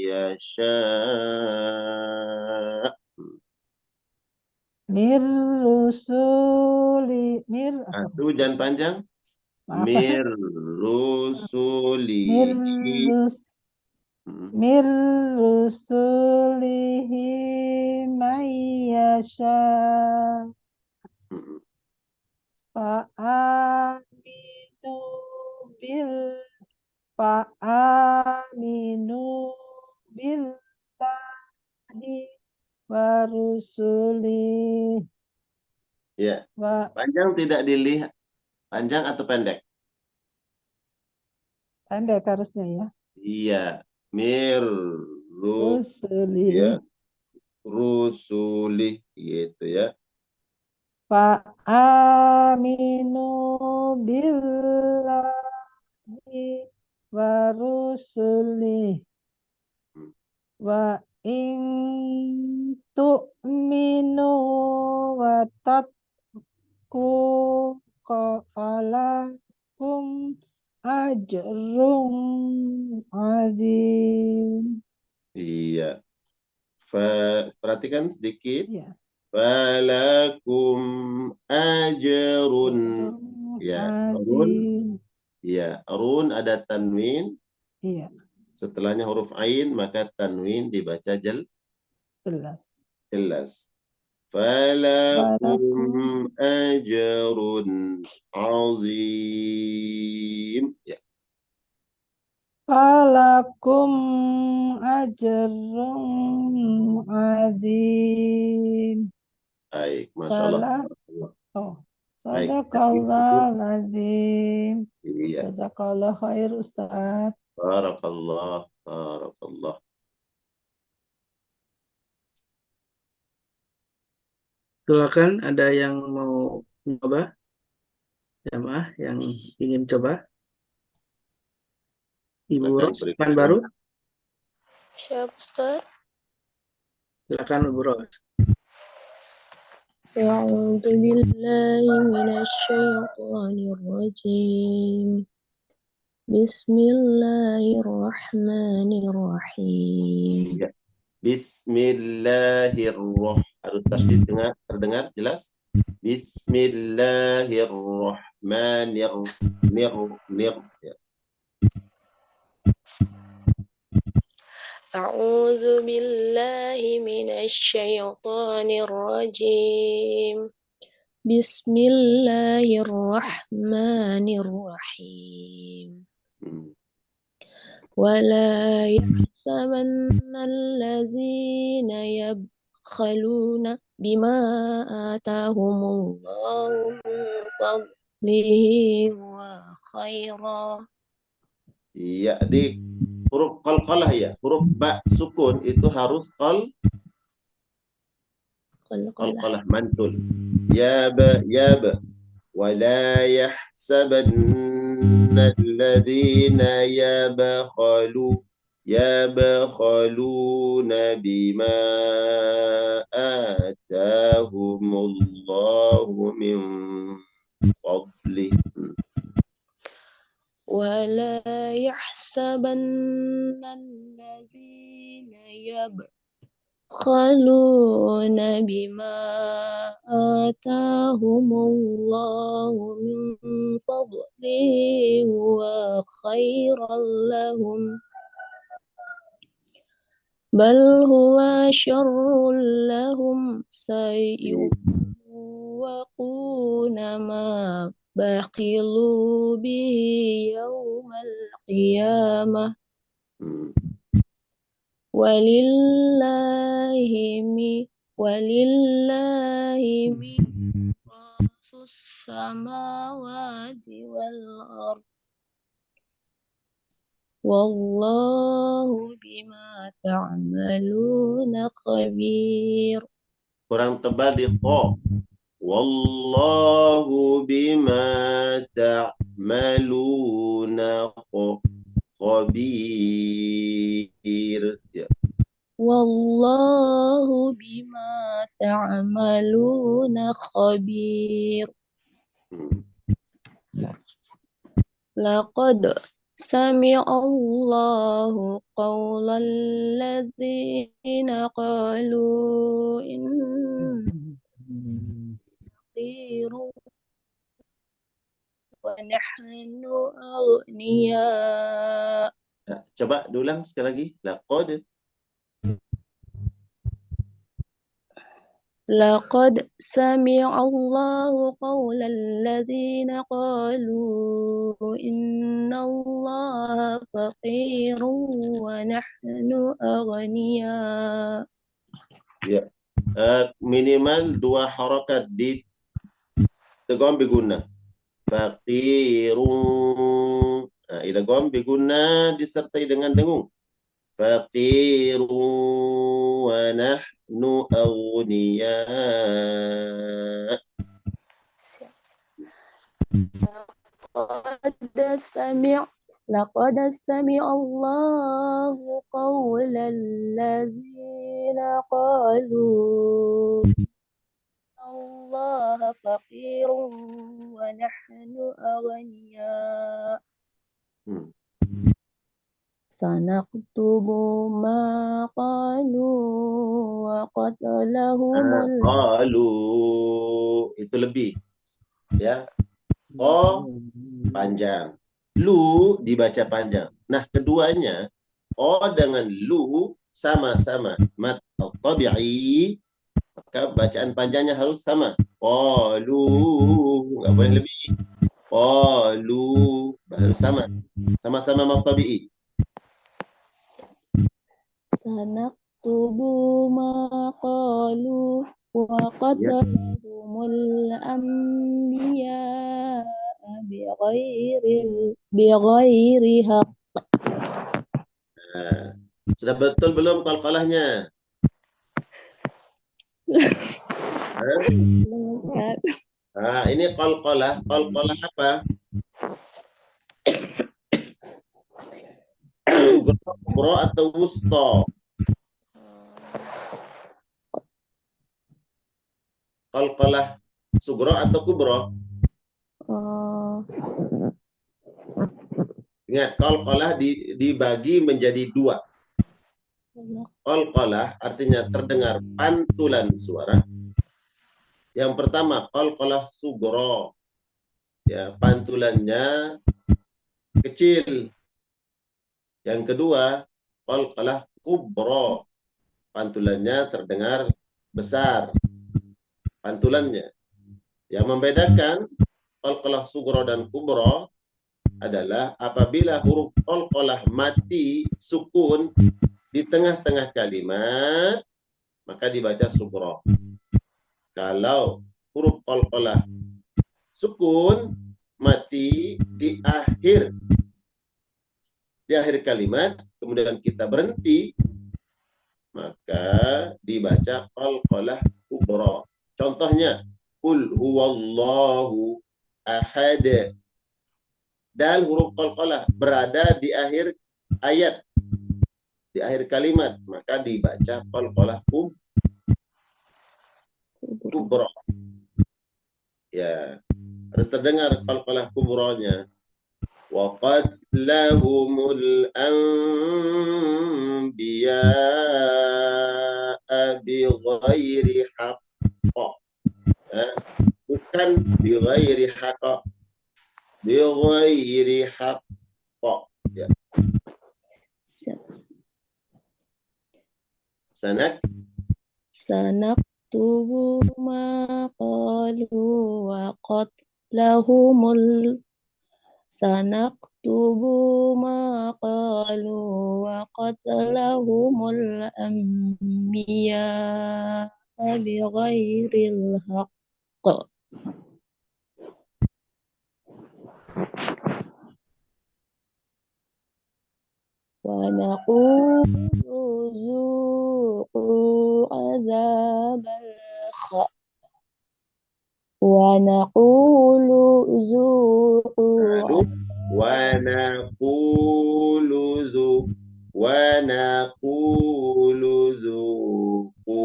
yasha. mir Tuh jangan panjang. maaf Mir mir rusulihi. rus Hmm. mir rusulihi mayyasha Hmm. fa'aminu bil fa'aminu billahi wa rusuli Ya, wa panjang tidak dilihat. Panjang atau pendek? pendek harusnya ya Iya. Mir ru rusuli ya. Rusulih gitu ya. fa'aminu billahi wa rusuli Hmm. wa in tu'minu wa tatku falakum ajrun azim. Iya. Perhatikan sedikit. Ya. Falakum ajrun. Ajrun Ya, run. azim. Ya, run ada tanwin. Iya, Setelahnya huruf ain, maka tanwin dibaca jelas. jelas. Falakum Falakum ajrun azim. Ya, falakum ajrun azim. baik. Masya Allah. Fala oh, Baik. Ya, itu. sadaqallahul azim. Iya. Jazakallah khair Ustaz. Barakallah. Barakallah. Silakan ada yang mau coba, jamaah yang ingin coba. Ibu Silakan Ros, beri pan keterangan. baru. Siap, Ustaz. Silakan Ibu Ros. أعوذ بالله من الشيطان الرجيم بسم الله الرحمن الرحيم Ya. Bismillahirrahmanirrahim. Harus tasydid terdengar jelas. Bismillahirrahmanirrahim. Ya. أعوذ بالله من الشيطان الرجيم بسم الله الرحمن الرحيم Hmm. ولا يحسبن الذين يبخلون بما آتاهم الله من فضله وخيرا Ya, di huruf qalqalah ya. Huruf ba sukun itu harus qalqalah mantul. Ya ba ya ba. ولا يحسبن الذين يبخلون بما آتاهم الله من فضله. ولا يحسبن الذين يبخلون بما آتاهم الله من فضله هو خيرا لهم بل هو شر لهم سيطوقون ما بخلوا به يوم القيامة ولله ميراث السماوات والأرض والله بما تعملون خبير. Kurang tebal di kha. Wallahu bima ta'maluna khabir. Ya. والله بما تعملون خبير. لقد سمع الله قول الذين قالوا إن فقير ونحن أغنياء. Coba diulang sekali lagi. لقد سمع الله قول الذين قالوا إن الله فقير ونحن أغنياء. Ya. Minimal 2 harakat di idgham biguna. Faqirun. Idgham biguna disertai dengan dengung. Faqirun wa nahnu awniya. لقد سمع الله قول الذين قالوا الله فقير ونحن أغنياء. سنكتب ما قالوا وقتلهم Qalu itu lebih ya. Panjang. Lu dibaca panjang. Nah, keduanya O dengan lu sama-sama mat tabi'i, maka bacaan panjangnya harus sama. Qalu, nggak boleh lebih. Qalu, harus sama. Sama-sama mat tabi'i. Sanaktubu ma qalu wa qatalahumul anbiya bighairi haqq. Nah, sudah betul belum qalqalahnya? Hah? Belum, Ustaz. Nah, ini qalqalah. Qalqalah apa? Sugra, kubra atau wusta? Qalqalah sugra atau kubra? Oh, Ingat, qalqalah dibagi menjadi dua. Qalqalah artinya terdengar pantulan suara. Yang pertama, qalqalah sugra. Ya, pantulannya kecil. Yang kedua, qalqalah kubra. Pantulannya terdengar besar. Pantulannya. Yang membedakan qalqalah sugra dan kubra adalah apabila huruf qalqalah mati sukun di tengah-tengah kalimat, maka dibaca sugra. Kalau huruf qalqalah sukun mati di akhir kalimat, kemudian kita berhenti, maka dibaca qalqalah kubra. Contohnya, qul huwallahu ahad. Dal huruf qalqalah berada di akhir ayat, di akhir kalimat, maka dibaca qalqalah kubra. Ya, harus terdengar qalqalah kubranya. Wa qatlahumul anbiya'a bighairi haqq. Bukan bighairi haqq. Bighairi haqq. Ya. siap. Sanaktubu ma qalu wa qatlahumul Sanaktubu ma qalu wa qatlahumul anbiya bighairil haqq. Wa naqulu zuqu azabal kha Wa naqulu zuqu Wa naqulu dzuqu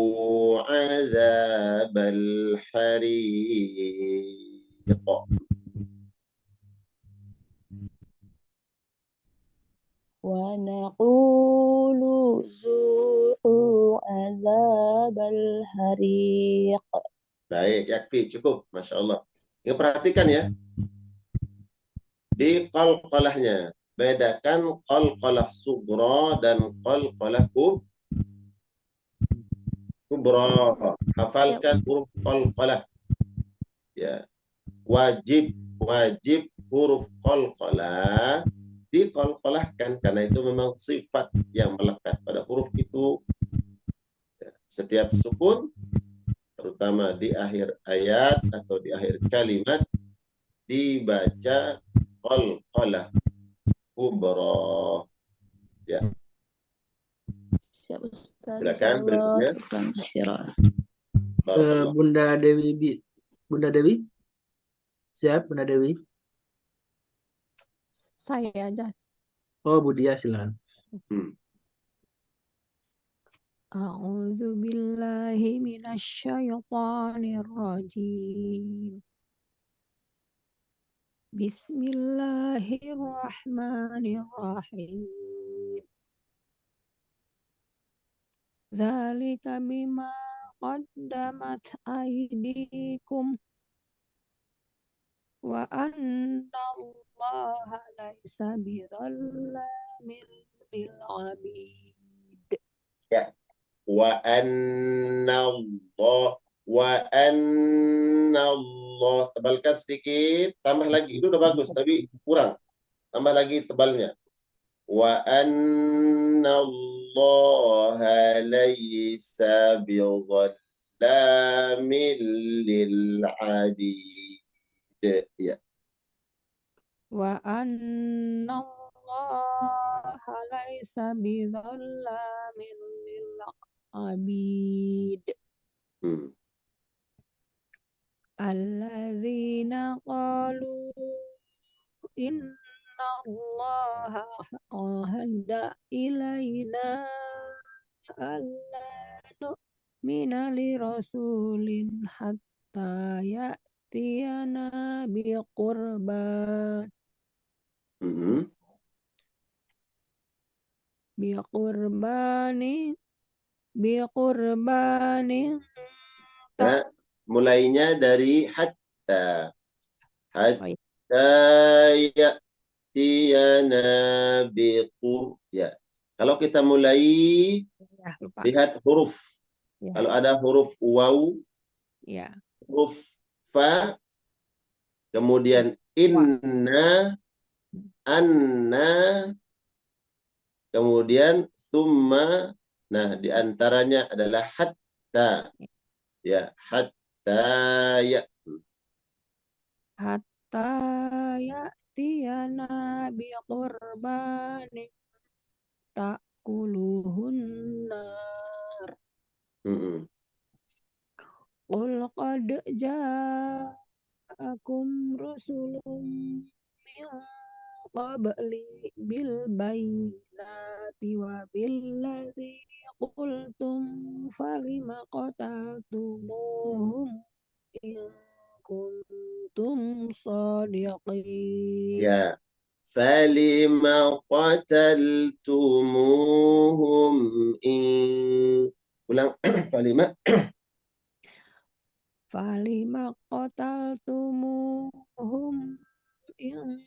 azabal hariq. Wa naqulu zuqu azabal hariq. Baik, yakfi, cukup. Masya Allah. Ini perhatikan ya. Di qalqalahnya. Bedakan qalqalah sugra dan qalqalah kubra. Hafalkan huruf qalqalah. Ya. Wajib huruf qalqalah diqalqalahkan karena itu memang sifat yang melekat pada huruf itu. Ya. Setiap sukun terutama di akhir ayat atau di akhir kalimat dibaca qalqalah kubra. Ya. Siap Ustaz. Silakan berikutnya. Barakallah. Bunda Dewi, siap Bunda Dewi? Saya aja. Oh, Budia silakan. A'udzu billahi minasyaitonir rajim. Bismillahirrahmanirrahim. Dzalika bima qaddamat aydikum wa anna Allaha laisa bidzallamin lil 'abid. Ya. Wa anna Allah. Tebalkan sedikit, tambah lagi. Itu udah bagus, tapi kurang. Tambah lagi tebalnya. Wa anna Allah laysa bidzallamin lil 'abid. Ya. Wa anna Allah ليس بظلام للعبيد Hmm. الذين قالوا إن الله عهد إلينا ألا نؤمن لرسول حتى يأتينا بقربان Hmm. بقربان Nah, mulainya dari hatta. Oh, iya. Hatta ya'tiyana biqur. Ya. Kalau kita mulai, Ya, lupa. lihat huruf. Ya, Kalau ada huruf waw, ya. huruf fa, kemudian Wa. inna, anna, kemudian summa. Nah, di antaranya adalah hatta. Ya, hatta ya. Hatta ya'tiyana biqurban ta'kuluhun nar. Mm-mm. Qul qad ja'akum rusulun min qabli bil bayyinati wa billadzi qultum falima qataltumuhum in kuntum sadiqin. Ya, falima qataltumuhum in. Ulang. Falima. Falima qataltumuhum in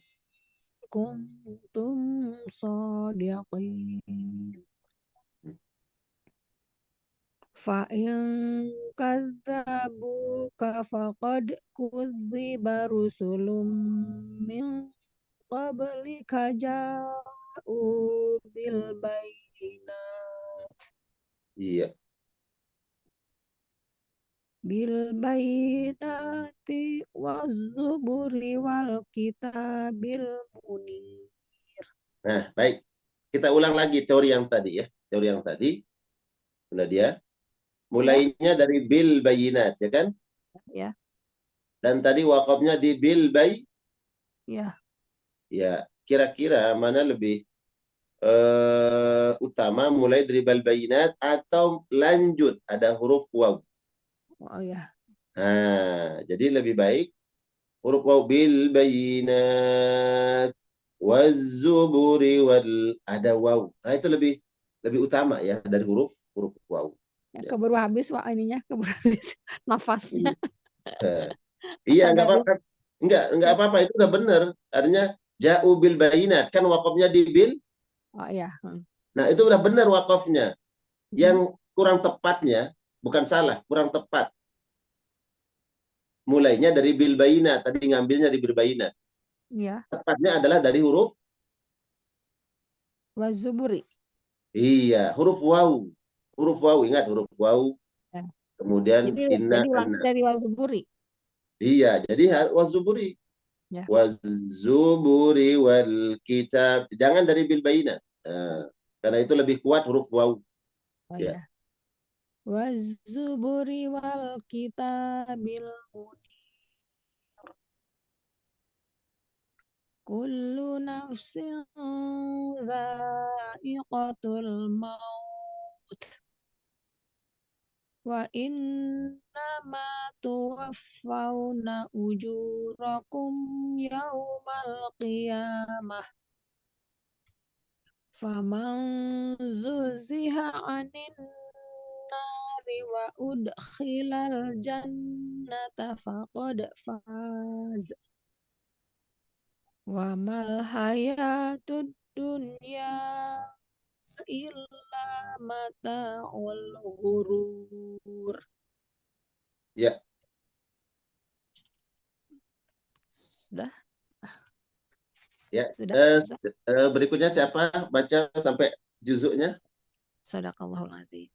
kuntum sadiqin. Fa in kadzabuka faqad kudziba rusulun min qablika ja'u bil bayyinat Iya. waz-zuburi wal kitabil munir. Nah, baik. Kita ulang lagi teori yang tadi ya. Teori yang tadi. Sudah dia. Mulainya dari bil bayinat, ya kan? Ya, Dan tadi wakafnya di bil bay. ya. Ya, kira-kira mana lebih utama, mulai dari bil bayinat atau lanjut ada huruf waw? Oh ya. Nah, jadi lebih baik huruf waw bil bayinat waz-zuburi wal, ada waw. Nah, itu lebih utama ya dari huruf waw. Ya, Ya. keburu habis Wak ininya, keburu habis nafasnya. Iya, Kata nggak dari apa-apa. Nggak apa-apa, itu udah bener. Artinya ja'u bil bayinat, kan wakafnya di bil. oh ya. Nah, itu udah bener wakafnya. Yang kurang tepatnya, bukan salah, kurang tepat. Mulainya dari bil bayinat, tadi ngambilnya di bil bayinat. Ya, Tepatnya adalah dari huruf, waz-zuburi. iya, huruf waw. Huruf waw, ingat huruf waw. Ya. Kemudian inna, Jadi ulang anna. dari waz-zuburi. Iya, jadi wazuburi. Ya. Wazuburi wal kitab. Jangan dari bil bayinat. Karena itu lebih kuat huruf waw. Oh Ya. ya. Waz-zuburi wal kitabil munir. Kullu nafsin dha'iqatul maut. Wa innama tuwaffawna ujurakum yaumal qiyamah. Faman zuziha 'anil nari wa udkhilal jannata faqad faz. Wa mal hayatud dunya illa mata'ul ghurur. Ya. Sudah? Ya. Sudah. Berikutnya siapa baca sampai juzuknya? Sadaqallahul azim.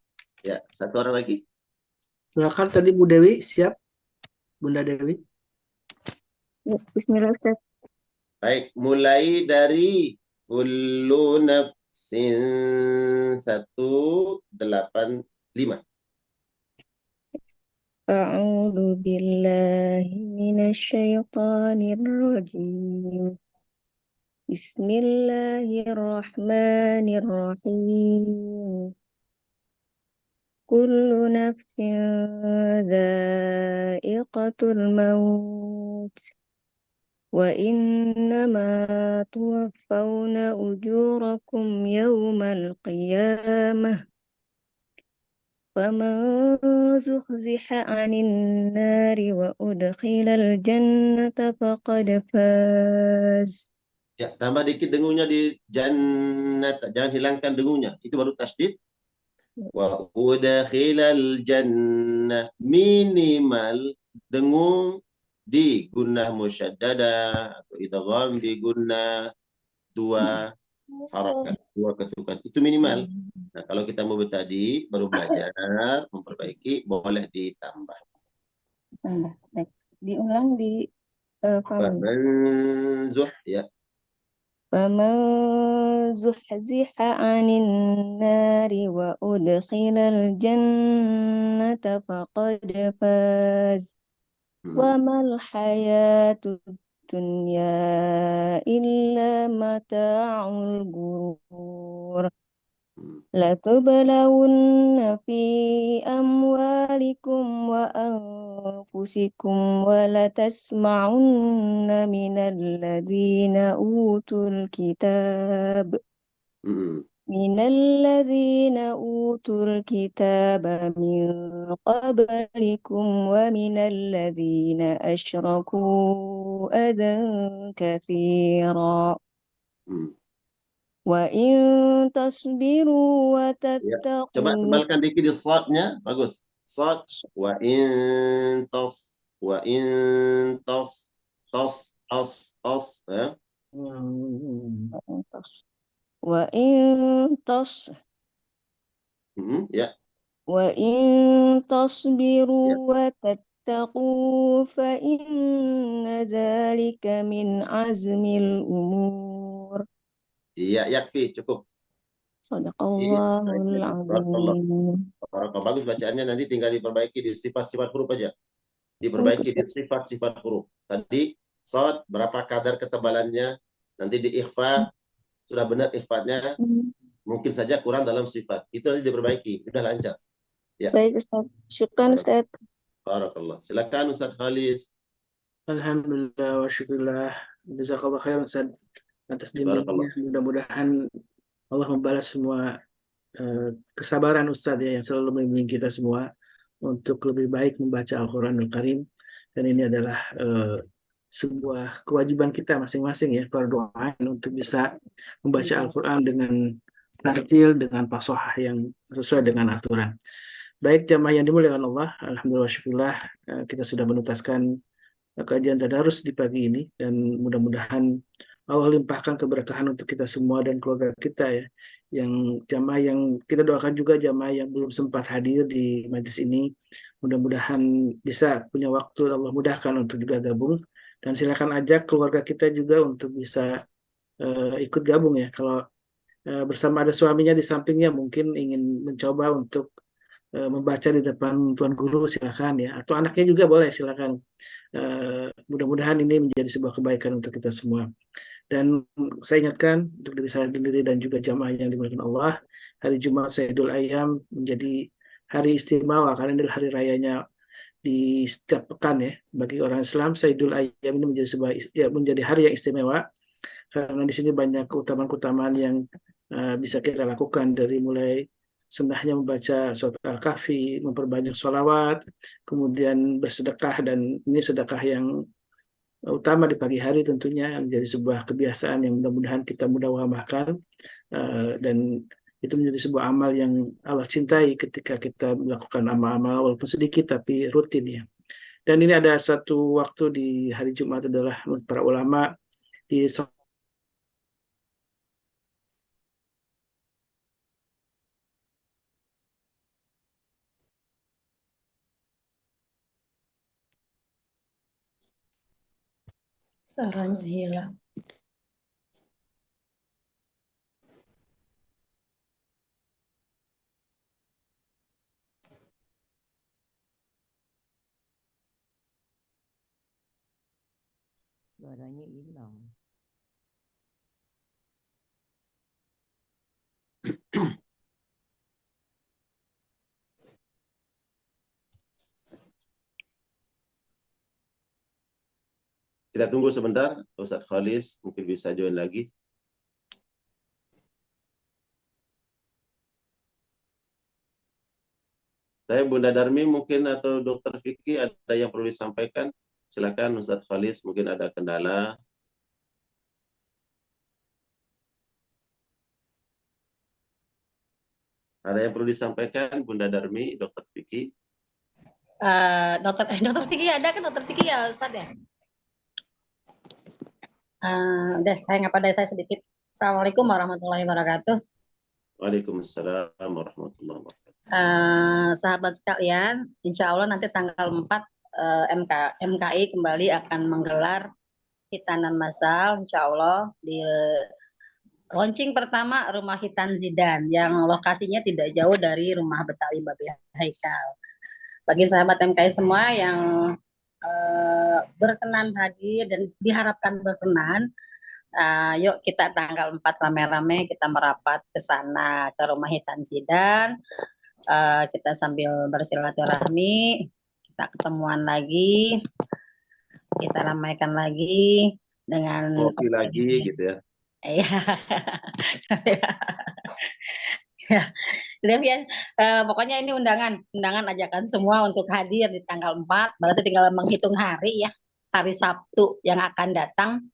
Ya, satu orang lagi. Silakan tadi Bu Dewi, siap? Bunda Dewi. Bismillah Ustaz. Baik, mulai dari kullu Sin 185. أعوذ بالله من الشيطان الرجيم بسم الله الرحمن الرحيم كل نفس ذائقة الموت وإنما توفون أجوركم يوم القيامة فمن زحزح عن النار وأدخل الجنة فقد فاز. Ya, tambah dikit dengunya di jannat. Jangan hilangkan dengunya. Itu baru tasdid. Wa udkhilal jannah. Minimal dengung di gunnah musyaddada atau idgham di gunnah dua harakat, dua ketukan. Itu minimal. Nah, kalau kita mau tadi baru belajar memperbaiki, boleh ditambah. Next. Diulang di Faman. Faman zuh ya. فمن زحزح عن النار وأدخل الجنة فقد فاز وما الحياة الدنيا إلا متاع الغرور لتبلون في أموالكم وأنفسكم ولتسمعن من الذين أوتوا الكتاب من قبلكم ومن الذين أشركوا أذى كثيرا وإن تصبروا وتتقوا. Coba tebalkan dikit di sadnya, bagus. Sad wa in tas ya. وإن تص Ya. وإن تصبروا وتتقوا فإن ذلك من عزم الأمور. Iya, yakfi, cukup. Sadaqallahul azim. Bagus bacaannya, nanti tinggal diperbaiki di sifat-sifat huruf aja. Diperbaiki di sifat-sifat huruf. Tadi shad berapa kadar ketebalannya, nanti di ikhfa sudah benar ikhfatnya, mungkin saja kurang dalam sifat. Itu nanti diperbaiki, sudah lancar. Ya. Baik Ustaz. Syukran Ustaz. Barakallah. Silakan Ustaz Khalis. Alhamdulillah wa syukurillah. Jazakallah khairan Ustaz atas Barakallah. bimbingannya. Mudah-mudahan Allah membalas semua kesabaran Ustaz ya yang selalu membimbing kita semua untuk lebih baik membaca Al-Quranul Karim. Dan ini adalah sebuah kewajiban kita masing-masing ya, fardu ain untuk bisa membaca Al-Quran dengan tartil, dengan fasahah yang sesuai dengan aturan. Baik jamaah yang dimuliakan Allah, alhamdulillah syukurlah kita sudah menuntaskan kajian tadarus di pagi ini dan mudah-mudahan Allah limpahkan keberkahan untuk kita semua dan keluarga kita ya. Yang jamaah yang kita doakan juga jamaah yang belum sempat hadir di majlis ini, mudah-mudahan bisa punya waktu, Allah mudahkan untuk juga gabung, dan silakan ajak keluarga kita juga untuk bisa ikut gabung ya. Kalau bersama ada suaminya di sampingnya mungkin ingin mencoba untuk membaca di depan tuan guru, silakan ya, atau anaknya juga boleh, silakan. Mudah-mudahan ini menjadi sebuah kebaikan untuk kita semua. Dan saya ingatkan untuk diri saya sendiri dan juga jamaah yang dimuliakan Allah, hari Jumat Sayyidul Ayyam menjadi hari istimewa karena ini hari rayanya di setiap pekan ya. Bagi orang Islam, Sayyidul Ayyam ini menjadi sebuah menjadi hari yang istimewa karena di sini banyak keutamaan-keutamaan yang bisa kita lakukan, dari mulai sunnahnya membaca surat Al-Kahfi, memperbanyak sholawat, kemudian bersedekah, dan ini sedekah yang utama di pagi hari tentunya menjadi sebuah kebiasaan yang mudah-mudahan kita mudahwamahkan, dan itu menjadi sebuah amal yang Allah cintai ketika kita melakukan amal-amal walaupun sedikit tapi rutin ya. Dan ini ada suatu waktu di hari Jumat adalah para ulama di Suaranya hilang. Suaranya hilang. Kita tunggu sebentar, Ustaz Khalis mungkin bisa join lagi. Saya Bunda Darmi mungkin atau Dokter Vicky ada yang perlu disampaikan. Silakan Ustaz Khalis, mungkin ada kendala. Ada yang perlu disampaikan Bunda Darmi, Dokter Vicky? Dokter Vicky ada kan, Dokter Vicky ya Ustaz ya? Udah, saya ngapa dari saya sedikit. Assalamualaikum warahmatullahi wabarakatuh. Waalaikumsalam warahmatullahi wabarakatuh. Sahabat sekalian, insya Allah nanti tanggal 4 MKI kembali akan menggelar hitanan massal, insya Allah di launching pertama Rumah Hitan Zidan yang lokasinya tidak jauh dari Rumah Betawi Babe Haikal. Bagi sahabat MKI semua yang berkenan hadir dan diharapkan berkenan, yuk kita tanggal 4 rame-rame kita merapat ke sana ke Rumah Hitan Zidan. Kita sambil bersilaturahmi, kita ketemuan lagi, kita ramaikan lagi dengan Kopi lagi gitu ya. Iya. Ya, Devian, pokoknya ini undangan ajakan semua untuk hadir di tanggal 4, berarti tinggal menghitung hari ya, hari Sabtu yang akan datang.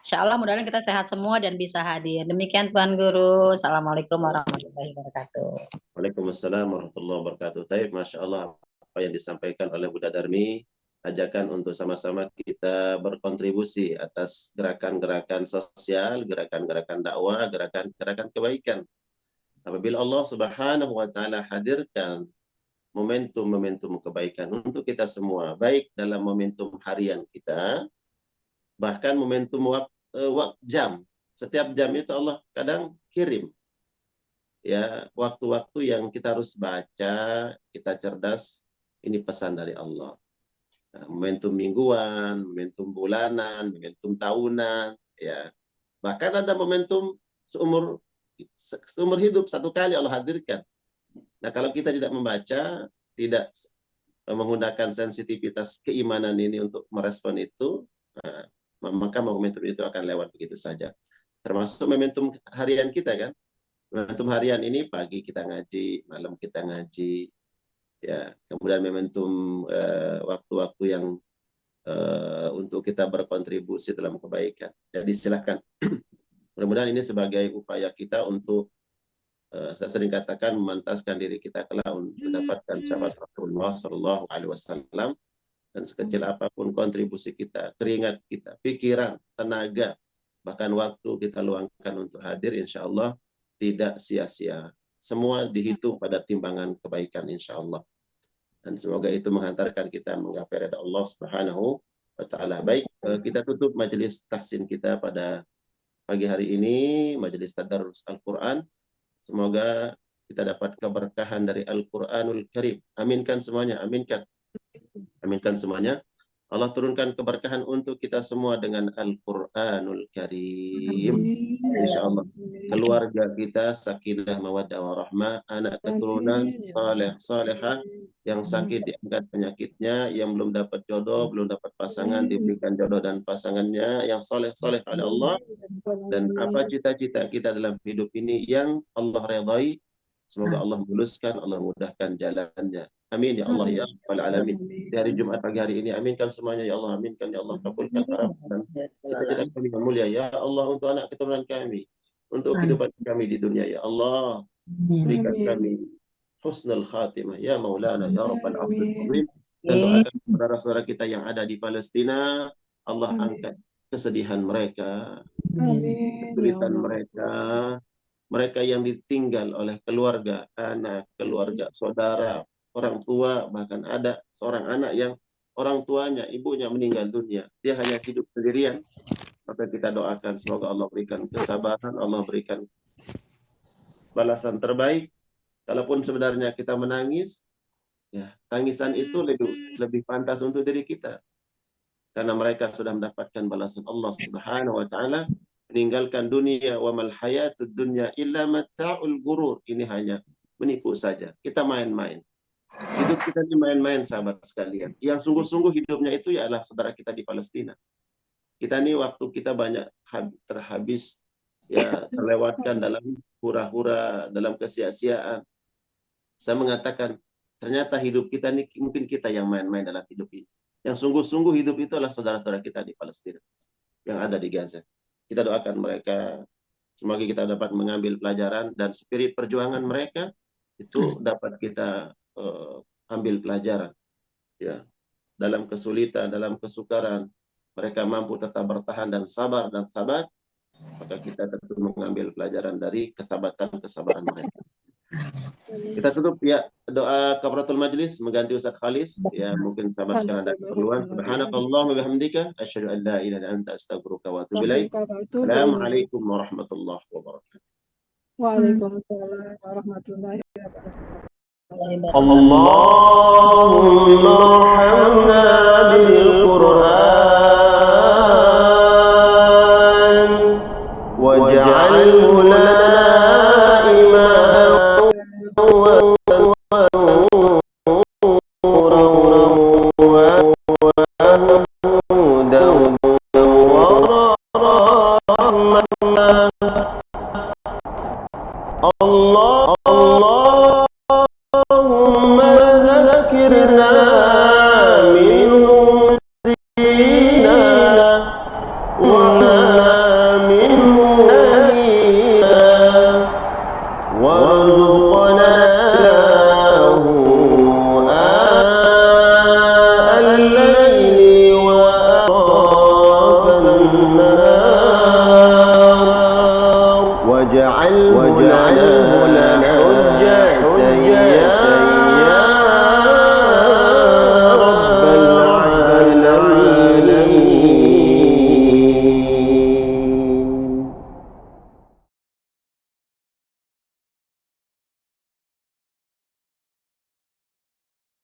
Insya Allah mudah-mudahan kita sehat semua dan bisa hadir. Demikian Tuan Guru. Assalamualaikum warahmatullahi wabarakatuh. Waalaikumsalam warahmatullahi wabarakatuh. Taib, Masya Allah, apa yang disampaikan oleh Bunda Darmi, ajakan untuk sama-sama kita berkontribusi atas gerakan-gerakan sosial, gerakan-gerakan dakwah, gerakan-gerakan kebaikan. Apabila Allah Subhanahu wa Ta'ala hadirkan momentum-momentum kebaikan untuk kita semua, baik dalam momentum harian kita, bahkan momentum jam. Setiap jam itu Allah kadang kirim ya waktu-waktu yang kita harus baca, kita cerdas. Ini pesan dari Allah. Nah, momentum mingguan, momentum bulanan, momentum tahunan, ya. Bahkan ada momentum seumur hidup satu kali Allah hadirkan. Nah, kalau kita tidak membaca, tidak menggunakan sensitivitas keimanan ini untuk merespon itu, maka momentum itu akan lewat begitu saja. Termasuk momentum harian kita kan. Momentum harian ini pagi kita ngaji, malam kita ngaji, ya. Kemudian momentum waktu-waktu yang untuk kita berkontribusi dalam kebaikan. Jadi silakan. Mudah-mudahan ini sebagai upaya kita untuk saya sering katakan memantaskan diri kita kelak untuk mendapatkan syafaat Rasulullah Sallallahu Alaihi Wasallam. Dan sekecil apapun kontribusi kita, keringat kita, pikiran, tenaga, bahkan waktu kita luangkan untuk hadir, insya Allah tidak sia-sia. Semua dihitung pada timbangan kebaikan, insya Allah. Dan semoga itu menghantarkan kita menggapai ridha Allah Subhanahu wa Ta'ala. Baik, kita tutup majelis tahsin kita pada pagi hari ini, majelis tadarus Al-Quran. Semoga kita dapat keberkahan dari Al-Quranul Karim. Aminkan semuanya, aminkan. Aminkan semuanya. Allah turunkan keberkahan untuk kita semua dengan Al-Quranul Karim. InsyaAllah. Keluarga kita sakinah mawaddah warahmah, anak keturunan saleh-salehah, yang sakit diangkat penyakitnya, yang belum dapat jodoh, belum dapat pasangan, diberikan jodoh dan pasangannya, yang saleh-saleh oleh Allah. Dan apa cita-cita kita dalam hidup ini yang Allah redai, semoga Allah muluskan, Allah mudahkan jalannya. Amin ya Allah ya Rabbal alamin. Di hari Jumat pagi hari ini, aminkan semuanya ya Allah, aminkan ya Allah, kabulkan harapan cita-cita kami yang mulia ya Allah, untuk anak keturunan kami, untuk kehidupan kami di dunia ya Allah. Berikan kami husnul khatimah ya Maulana ya Rabbal alamin. Dan doakan saudara-saudara kita yang ada di Palestina, Allah angkat kesedihan mereka, kesulitan mereka, mereka yang ditinggal oleh keluarga, anak, keluarga, saudara, orang tua, bahkan ada seorang anak yang orang tuanya, ibunya meninggal dunia. Dia hanya hidup sendirian. Maka kita doakan semoga Allah berikan kesabaran, Allah berikan balasan terbaik. Kalaupun sebenarnya kita menangis, ya tangisan itu lebih pantas untuk diri kita. karena mereka sudah mendapatkan balasan Allah Subhanahu wa taala, meninggalkan dunia, wa mal hayatud dunya illa mata'ul ghurur. Ini hanya menipu saja. Kita main-main. Hidup kita ini main-main, sahabat sekalian. Yang sungguh-sungguh hidupnya itu ialah saudara kita di Palestina. Kita ini waktu kita banyak terhabis, ya, terlewatkan dalam hura-hura, dalam kesia-siaan. Saya mengatakan, ternyata hidup kita ini mungkin kita yang main-main dalam hidup ini. Yang sungguh-sungguh hidup itu adalah saudara-saudara kita di Palestina yang ada di Gaza. Kita doakan mereka, semoga kita dapat mengambil pelajaran dan spirit perjuangan mereka itu dapat kita ambil pelajaran. Ya, dalam kesulitan, dalam kesukaran, mereka mampu tetap bertahan dan sabar, maka kita tentu mengambil pelajaran dari kesabaran mereka. Kita tutup ya doa kafaratul majlis mengganti Ustaz Khalis. Ya, mungkin sahabat sekalian ada keperluan. Subhanakallahumma wa bihamdika asyhadu an la ilaha illa anta astaghfiruka wa atubu ilaik. Assalamualaikum warahmatullahi wabarakatuh. Waalaikumsalam warahmatullahi wabarakatuh. اللهم ارحمنا بالقرآن واجعله لنا إماما ونورا وهدى ورحمة. اللهم ذكرنا منه سينا ونا منه نهينا وارزقنا